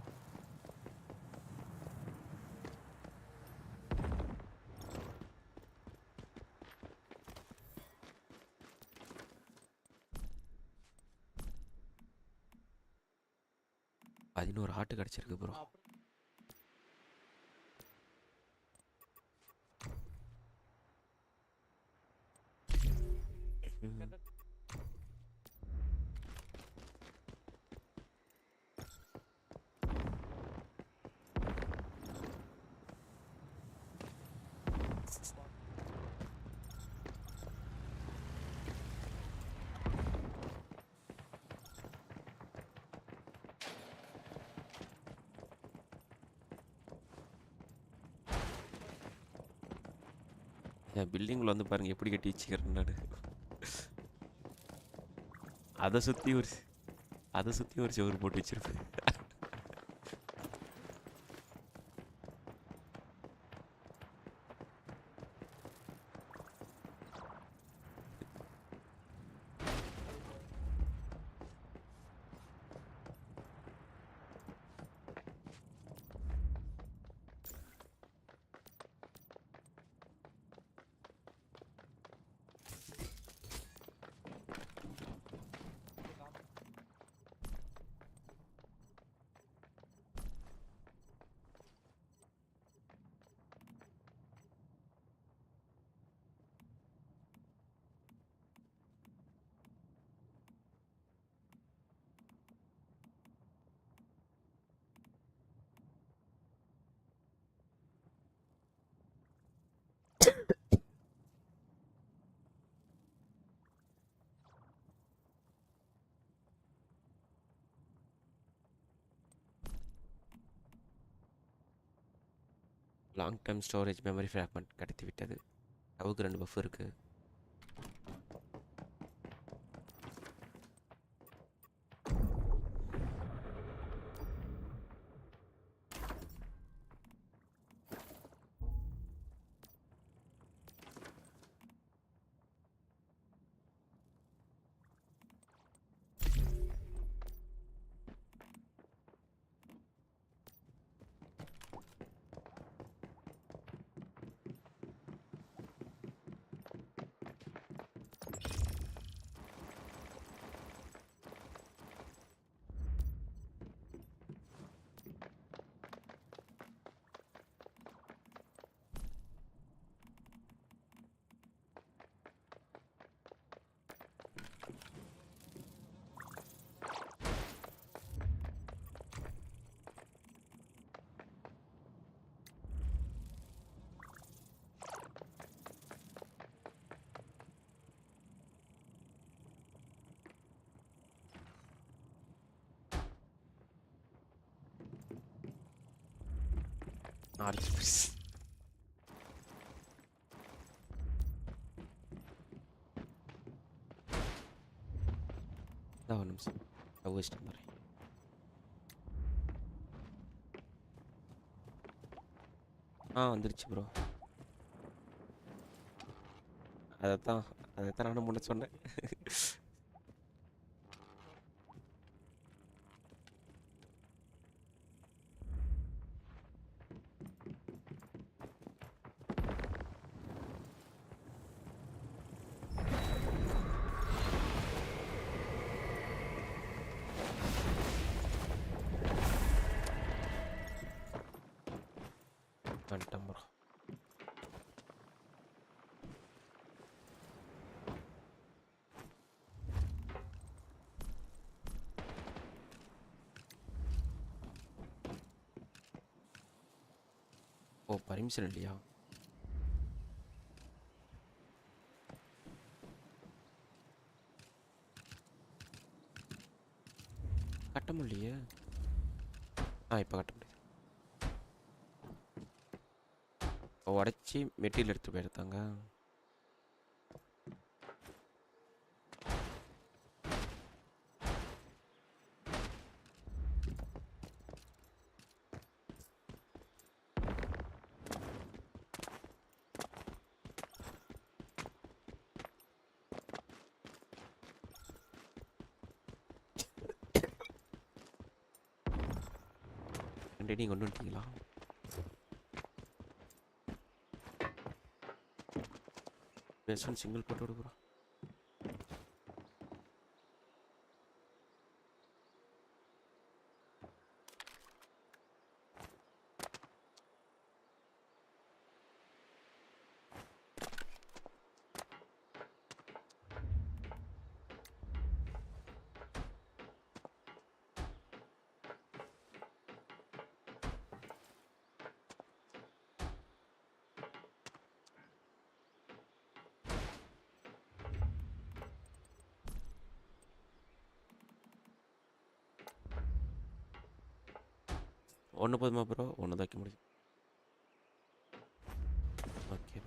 பதினோரு ஆட்டு கிடச்சிருக்கு ப்ரோ. என் பில்டிங்கில் வந்து பாருங்கள் எப்படி கட்டி வச்சுக்கிறேன் நான். அதை சுற்றி ஒரு செவரு போட்டு வச்சுருப்பேன். Long time storage memory fragment கிடைத்து விட்டது. அவுக்கு 2 பஃப் இருக்குது. அடிச்சு போச்சு. ஒரு நிமிஷம் வச்சுட்டு வந்துடுறேன். வந்துருச்சு ப்ரோ. அதைத்தான் நானும் முன்ன சொன்னேன். வந்துட்டேன் ப்ரோ. பர்மிஷன் இல்லையா? கட்ட முடியலையே. இப்போ கட்ட முடியுது. உடச்சி மெட்டீரியல் எடுத்து போயிருந்தாங்க. நீங்கள் கொண்டு வந்துட்டீங்களா? பேசன் சிங்கிள் போட்டு விடுறோம். ஒன்று போதுமா ப்ரோ? ஒன்று தான் வைக்க முடியும். ஓகே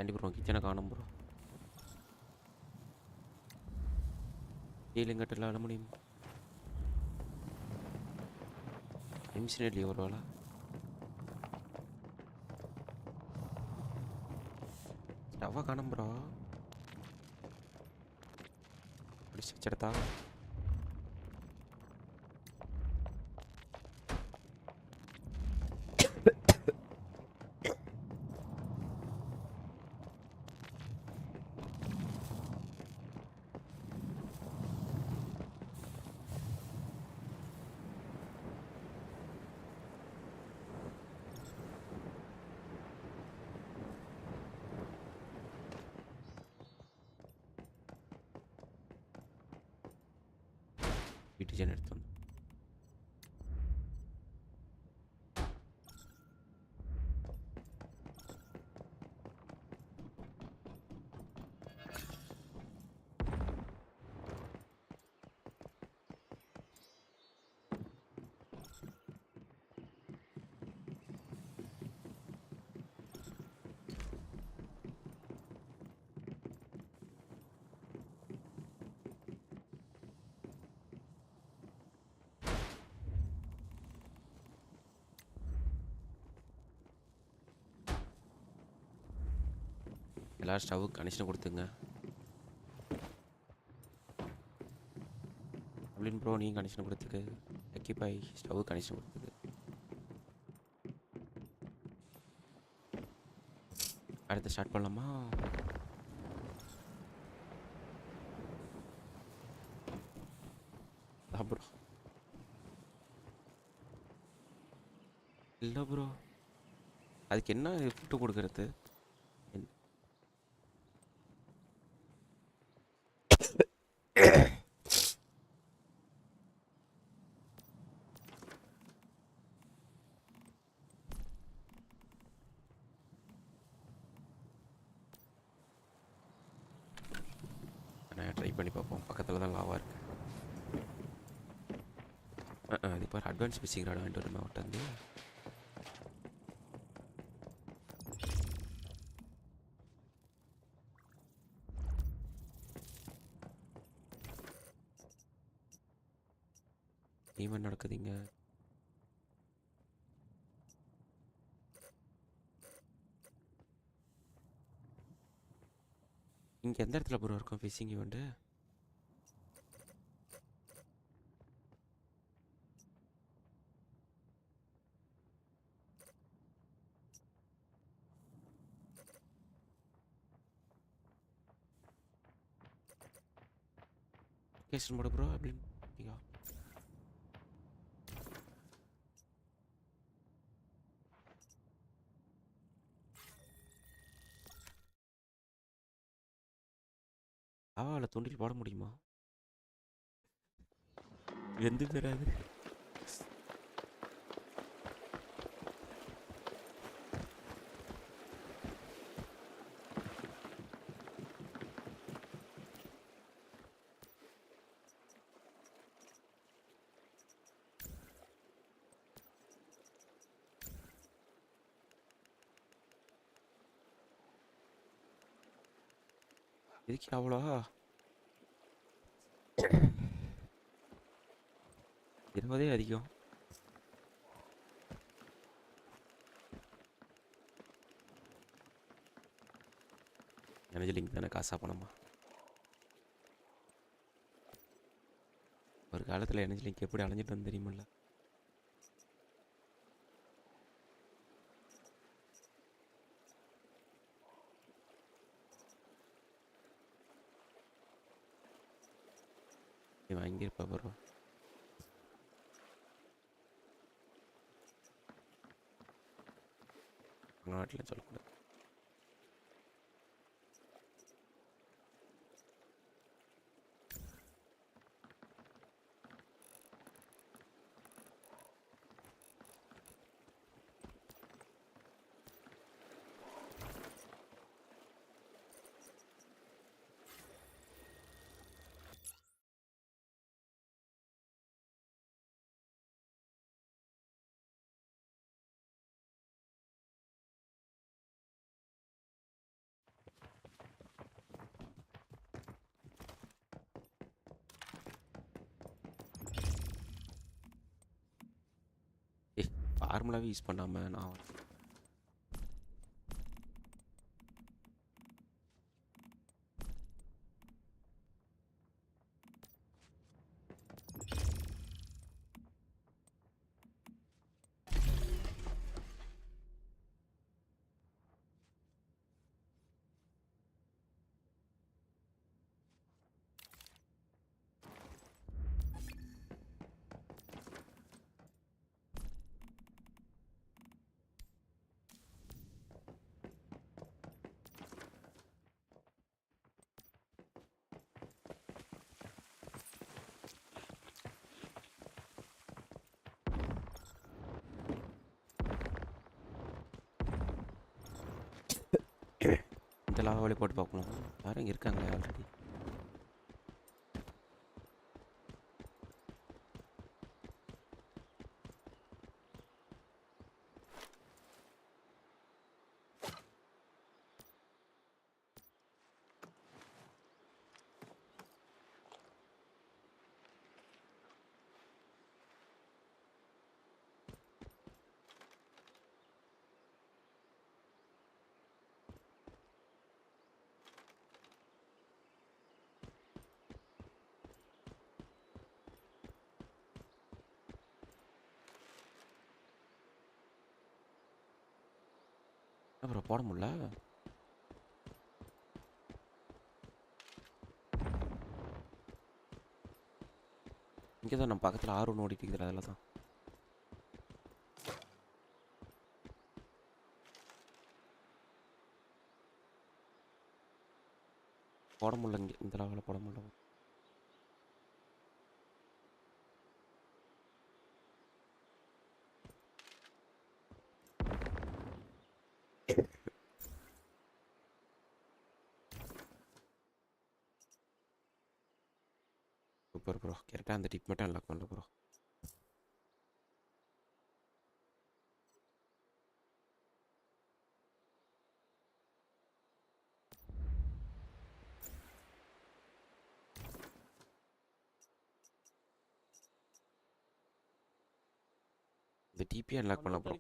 ஏண்டி ப்ரோ கிச்சனை காணும் ப்ரோ. கீழங்கட்டில் ஆட முடியும். நிமிஷம் இல்லையா ஒரு வேளை? ஸ்டவ்வை காணும் ப்ரோ. பிடிச்சி வச்சிருத்தா வீட்டு எடுத்து வந்து எல்லாரும் ஸ்டவ்வுக்கு கனெக்ஷன் கொடுத்துங்க. அப்படின்னு ப்ரோ நீங்கள் கனெக்ஷன் கொடுத்துக்கு. லக்கிபாய் ஸ்டவ்வுக்கு கனெக்ஷன் கொடுத்துக்கு. அடுத்து ஸ்டார்ட் பண்ணலாமா? ப்ரோ இல்லை ப்ரோ, அதுக்கு என்ன ஃபுட்டு கொடுக்கறது? அது இப்போ அட்வான்ஸ் ஃபிஷிங் ராட் வாங்கிட்டு வரணும் அவட்ட வந்து. ஈவென்ட் நடக்குதுங்க. இங்கே எந்த இடத்துல ப்ரோ இருக்கும் ஃபிஷிங் ஈவெண்ட்டு? லொகேஷன் போட ப்ரோ அப்படின்னு. அவளை தூண்டில் போட முடியுமா? வெந்து பெறாது. இதுக்கு அவ்வளோ 20 அதிகம். எனர்ஜி லிங்க் தானே காசா பணமா? ஒரு காலத்தில் எனர்ஜி லிங்க் எப்படி அலைஞ்சிட்டு வந்து தெரியுமில்ல. நீ வாங்கியிருப்பா ப்ரோ. நாட்டில் சொல்லக்கூடாது. ஃபார்முலாவே யூஸ் பண்ணாமல் நான் இந்த லாவாலே போட்டு பார்க்கணும். யாரும் இங்கே இருக்காங்களே ஆல்ரெடி. அப்புறம் போட முடியல. இங்கே தான் நம்ம பக்கத்தில் ஆர்வம் ஓடிட்டு இருக்குது. அதில் தான் போட முடியல. இங்கே இந்த லெவலில் போட முடியல. Super bro. கரெக்டாக அந்த டிப் மட்டும் அன்லாக் பண்ணல ப்ரோ. இந்த டிபி அன்லாக் பண்ண ப்ரோ.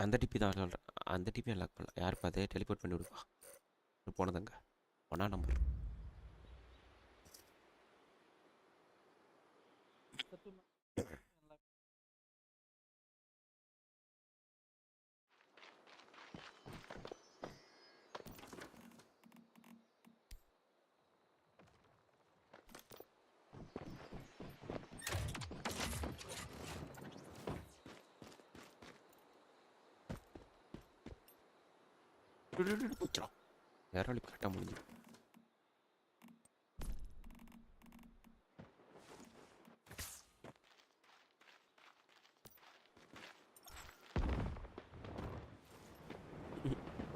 அந்த டிபி தான் சொல்கிறேன். அந்த டிபி அன்லாக் பண்ணலாம். யார் பார்த்து டெலிபோர்ட் பண்ணி விடுப்பா. போனதுங்க 1 நம்பர். போச்சிடும். யாராலும் கரெக்டாக முடிஞ்சு.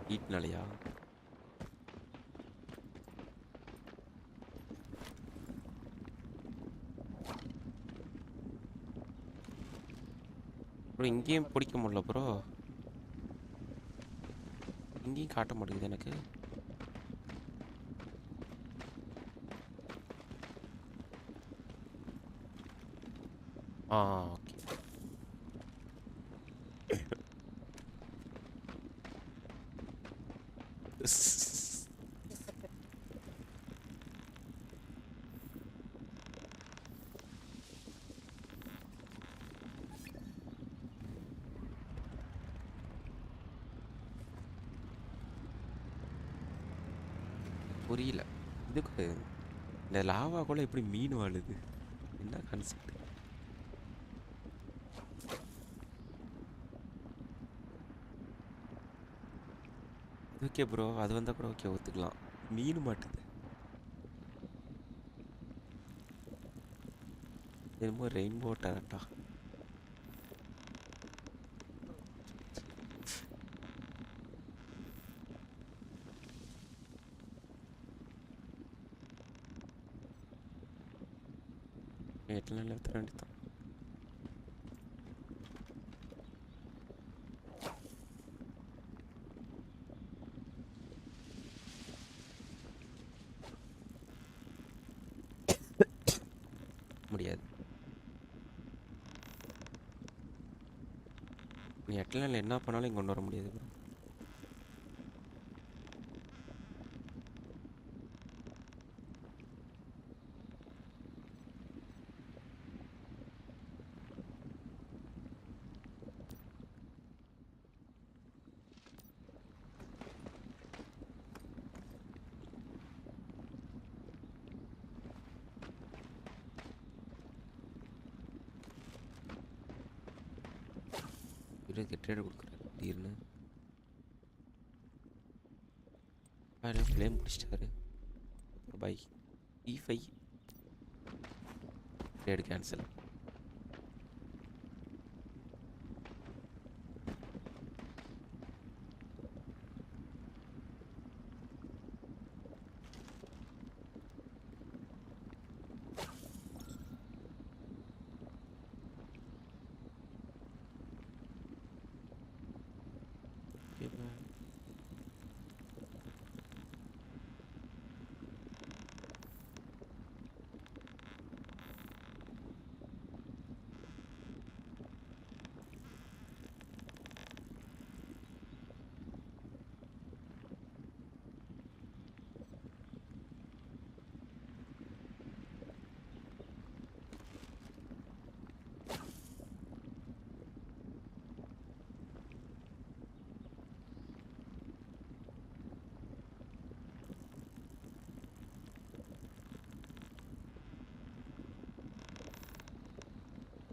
ஹீட்னாலையா? ப்ரோ இங்கேயும் பிடிக்க முடியல ப்ரோ. இங்கேயும் காட்ட மாட்டேங்குது எனக்கு. ஓகே. புரியல. இதுக்கு இந்த லாவா கூட எப்படி மீன் வாழுது? என்ன கான்செப்ட்? ஓகே ப்ரோ, அது வந்தால் கூட ஓகே, ஒத்துக்கலாம். மீன் மாட்டுது. என்னமோ ரெயின்போ டேரக்டா. எட்டெல்லாம் எடுத்துட வேண்டியதான். முடியாது. நீ எட்டெல்லாம் என்ன பண்ணாலும் இங்கே கொண்டு வர முடியாது ப்ரோ. இதுக்கு ட்ரேடு கொடுக்குறாரு திடீர்னு. ஃப்ளேம் பிடிச்சிட்டாரு. Bye E5 trade cancel.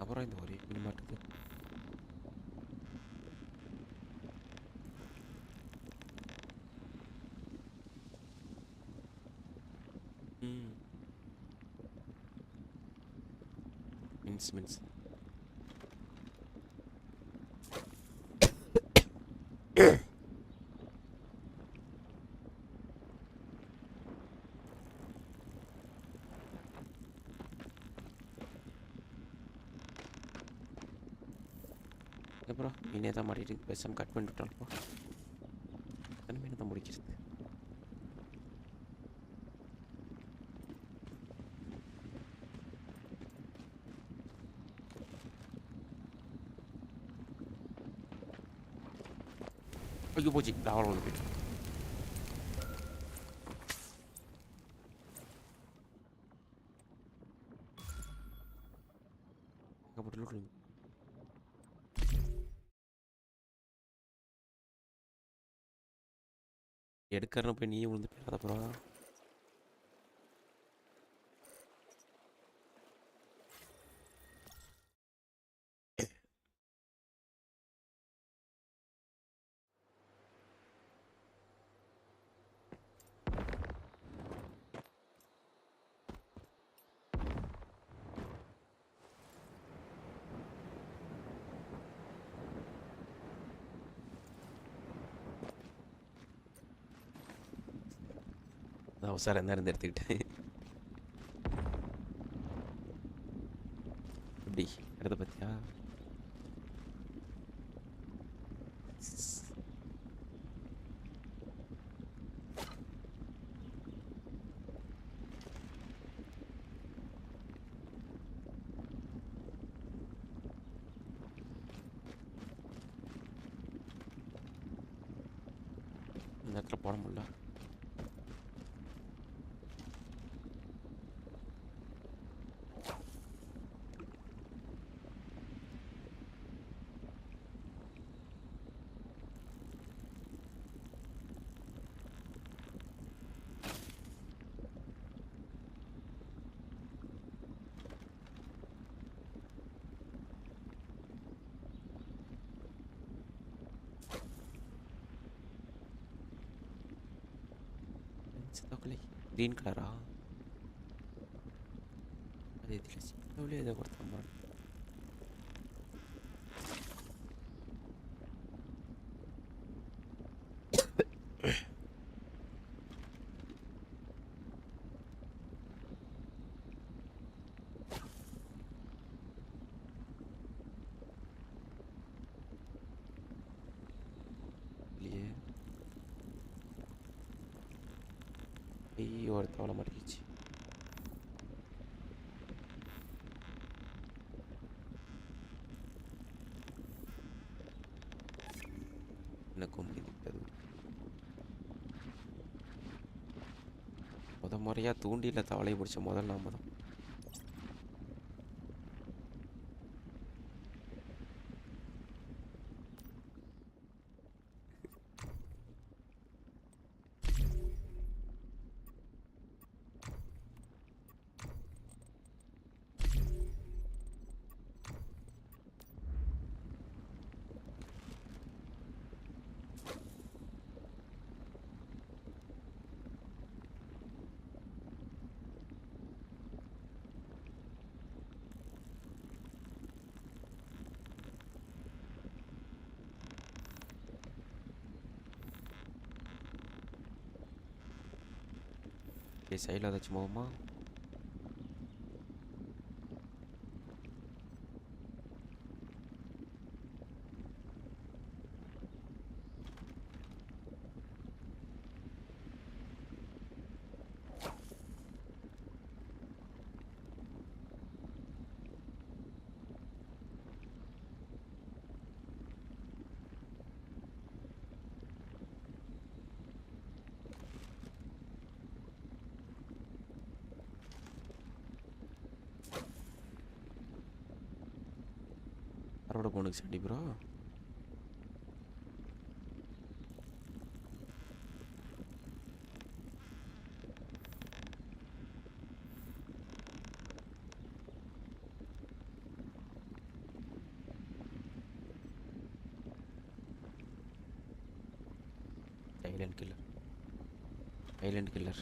அப்புறம் இந்த ஒரே மீன் மாட்டுது. மின்ஸ் அப்புறம் மீனே தான் மாட்டிட்டு பேசாம கட் பண்ணி விட்டால்ப்பா. அந்த மீனை தான் முடிக்கிறது. ஐயோ போச்சு லாவல் வந்து போயிட்டு. அப்படி லூட் எடுக்கிறன போய் நீயே விழுந்து போயிடாத அப்புறம். அவசரம் என்ன இருந்து எடுத்துக்கிட்டேன். எப்படி இடத்த பத்தியா இந்த இடத்துல போட முடியல. ग्रीन कलर अदे इदे कोड्ताम और तवला मटकीची முறையா தூண்டில தவளை பிடிச்ச முதல் நாம தான். சைடில் ஏதாச்சும் போகுமா? அரோட போனுக்கு சண்டி ப்ரோ. சைலண்ட் கில்லர்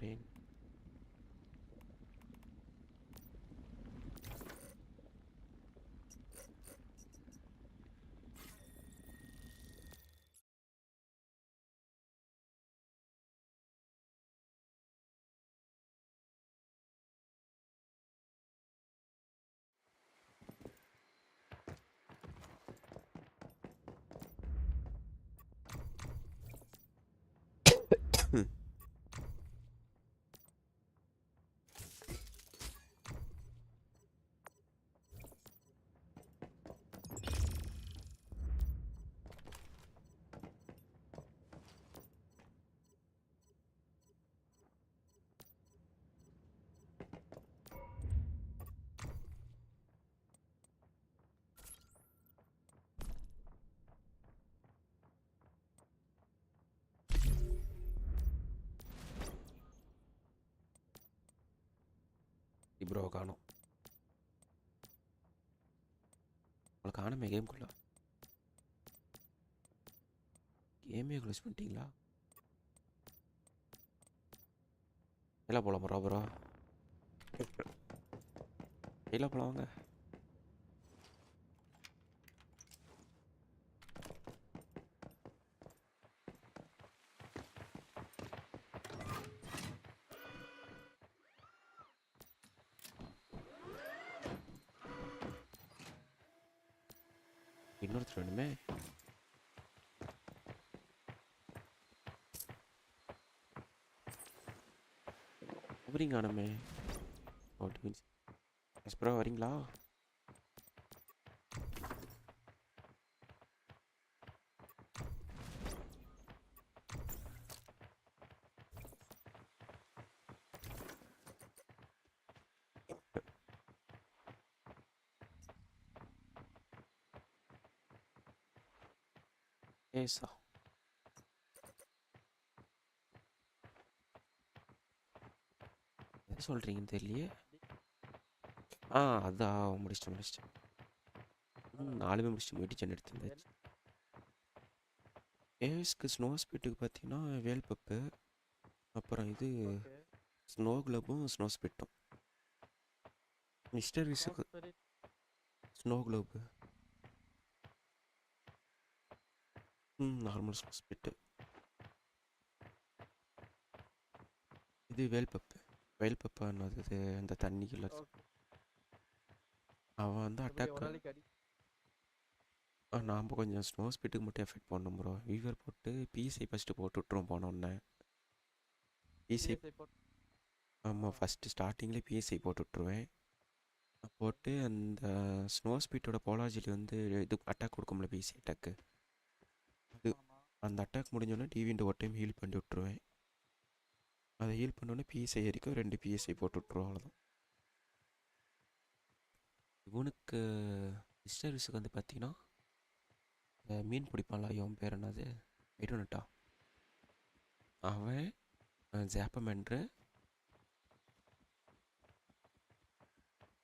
போகிறேன். ப்ரோ காணோம். உங்களை காணுமே கேம்குள்ள. கேமே க்ளோஸ் பண்ணிட்டீங்களா? எல்லாம் போகலாம் ப்ரோ. எல்லாம் போகலாம் வாங்க. இன்னொருத்தர் வேணுமே. வரீங்க ஆனமே. ப்ரோ வரீங்களா? ஏசா என்ன சொல்கிறீங்கன்னு தெரியலையே. அதான் முடிச்சிட்டேன். 4 முடிச்சுட்டு போயிட்டு சென்னை எடுத்துருந்தாச்சு. ஏஎஸ்க்கு ஸ்னோ ஸ்பீட்டுக்கு பார்த்தீங்கன்னா வேல் பப்பு, அப்புறம் இது ஸ்னோ குளோபும் ஸ்னோ ஸ்பீட்டும். மிஸ்டர் விஸுக்கு snow globe, normal snow speed. இது வேல் பப்பு என்னது அந்த தண்ணிக்குள்ள அவன் வந்து அட்டாக். நாம் கொஞ்சம் ஸ்னோ ஸ்பீட்டுக்கு மட்டும் எஃபெக்ட் பண்ணணும் ப்ரோ. வீவர் போட்டு பிஎஸ்ஐ ஃபஸ்ட்டு போட்டு விட்ருவோம் போனோடனே. பிஎஸ்ஐ ஆமாம், ஃபஸ்ட்டு ஸ்டார்டிங்லேயே பிஎஸ்ஐ போட்டு விட்ருவேன். போட்டு அந்த ஸ்னோ ஸ்பீட்டோட போலாஜிலி வந்து இது அட்டாக் கொடுக்கும்ல, பிஎஸ்ஐ அட்டாக்கு. அது அந்த அட்டாக் முடிஞ்சோடனே டிவின்ட்டு ஒரு டைம் ஹீல் பண்ணி விட்ருவேன். அதை ஹீல் பண்ணோடனே பிஎஸ்ஐ வரைக்கும் 2 பிஎஸ்ஐ போட்டு விட்ருவோம், அவ்வளோதான். இவனுக்கு மிஸ்டர் விஸுக்கு வந்து பார்த்தீங்கன்னா மீன் பிடிப்பான்ல, இவன் பேர் என்னது, ஐடோனட்டா. அவன் ஜாப்பமென்று,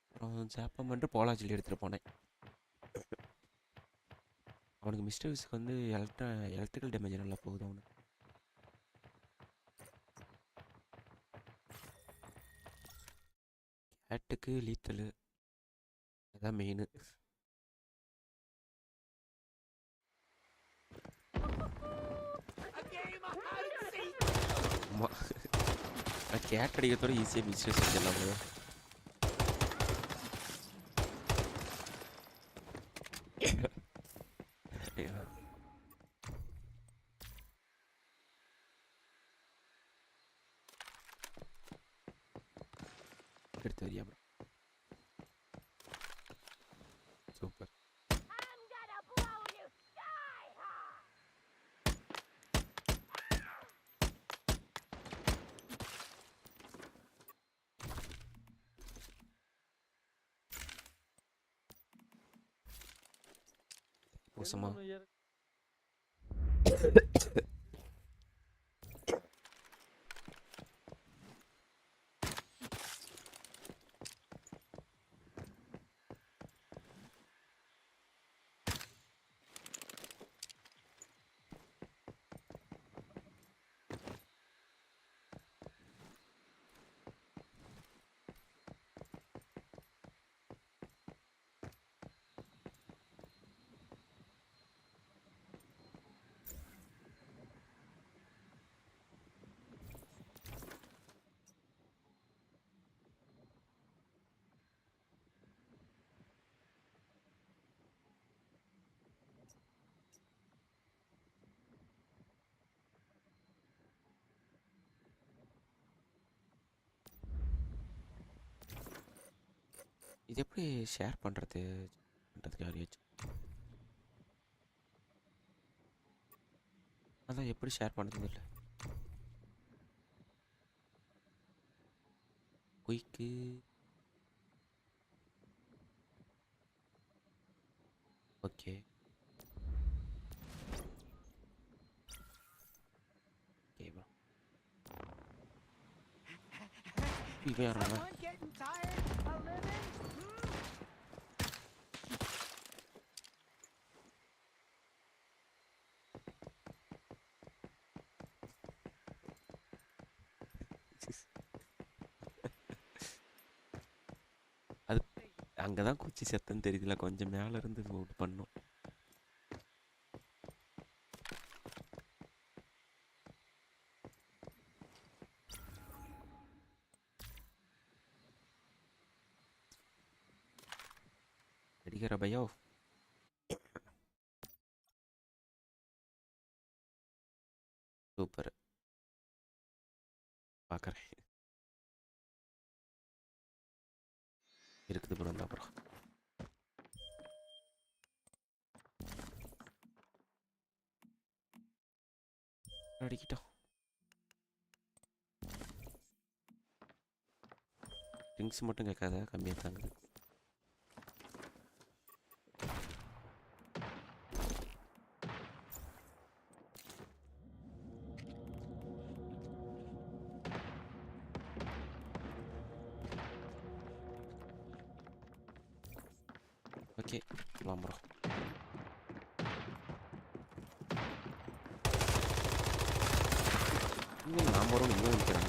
அப்புறம் ஜாப்பமென்று போலாஜிலி எடுத்துகிட்டு போனேன். அவனுக்கு மிஸ்டர் விஸுக்கு வந்து எலக்ட்ரிக்கல் டேமேஜ் நல்லா போகுது அவனுக்கு. கேட்டுக்கு லீத்தலு அதான் மெயின். ஆமாம், நான் கேட் அடிக்கிறதோட ஈஸியாக மிஸ்டர் செஞ்சிடலாம் ப்ரோ. எடுத்து வரியா ப்ரோ? சூப்பர். மோசமா இது எப்படி ஷேர் பண்ணுறதுக்கு யாரையாச்சும் அதான் எப்படி ஷேர் பண்ணுறது இல்லை குயிக்கு ஓகே ஓகேவா இவன் யாராங்க அது அங்கே தான் குச்சி செத்தன்னு தெரியுதுல கொஞ்சம் மேலே இருந்து பண்ணும் அடிக்கிற பையோ சூப்பர் பார்க்குறேன் இருக்குது ப்ரோ அப்புறம் அடிக்கிட்டோம் ட்ரிங்க்ஸ் மட்டும் கேட்காத கம்மியாக தாங்குது ஓகே வாம்புறோம் இன்னும் நாம் வரும் இன்னும் நிற்கிறாங்க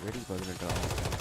வெடி 18 ஆகும்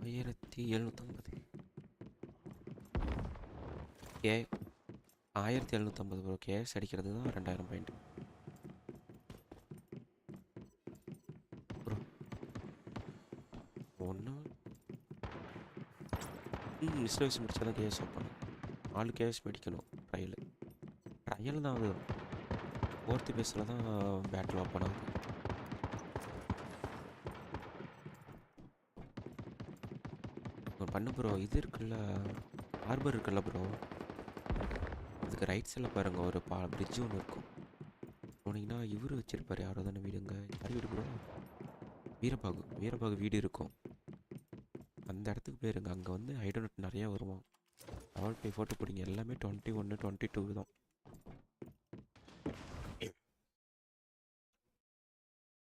ஆயிரத்தி 1750 கே 1750 ப்ரோ கேஎஸ் அடிக்கிறது தான் 2000 பாயிண்ட் ப்ரோ ஒன்று மிஸ்டர் வயசு முடிச்சா தான் கேஎஸ் ஓப்பன் 4 கேஎஸ் மேடிக்கணும் ட்ரையல் தான் அது 4th பேஸில் தான் பேட்டில் ஓப்பன் ஆகுது பண்ணு ப்ரோ இது இருக்குல்ல ஹார்பர் இருக்குல்ல ப்ரோ அதுக்கு ரைட் சைடில் பாருங்கள் ஒரு பிரிட்ஜு ஒன்று இருக்கும் போனீங்கன்னா இவர் வச்சுருப்பார் யாரோ தானே வீடுங்க யார் வீடு ப்ரோ வீரபாகு வீடு இருக்கும் அந்த இடத்துக்கு போயிருங்க அங்கே வந்து ஐடோனட் நிறையா வருவான் லெவல் 5 ஃபோட்டோ பிடிங்க எல்லாமே 21 22 தான்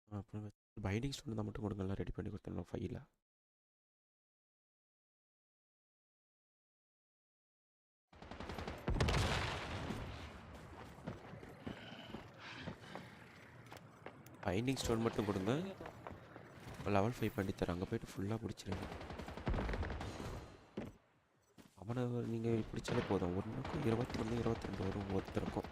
அப்புறம் பைண்டிங் ஸ்டோன் தான் மட்டும் கொடுங்க எல்லாம் ரெடி பண்ணி கொடுத்துடலாம் ஃபைலில் பைண்டிங் ஸ்டோன் மட்டும் கொடுங்க, லெவல் 5 பண்ணித்தரேன். அங்கே போயிட்டு ஃபுல்லாக பிடிச்சிருங்க. அவனை நீங்கள் பிடிச்சாலே போதும். ஒன்றுக்கும் 21 22 வரும் ஒருத்தருக்கும்.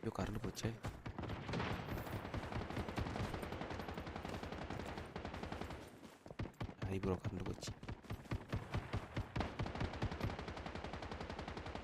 ஐயோ கரண்ட் போச்சே. ஐ ப்ரோ கரண்ட் போச்சு.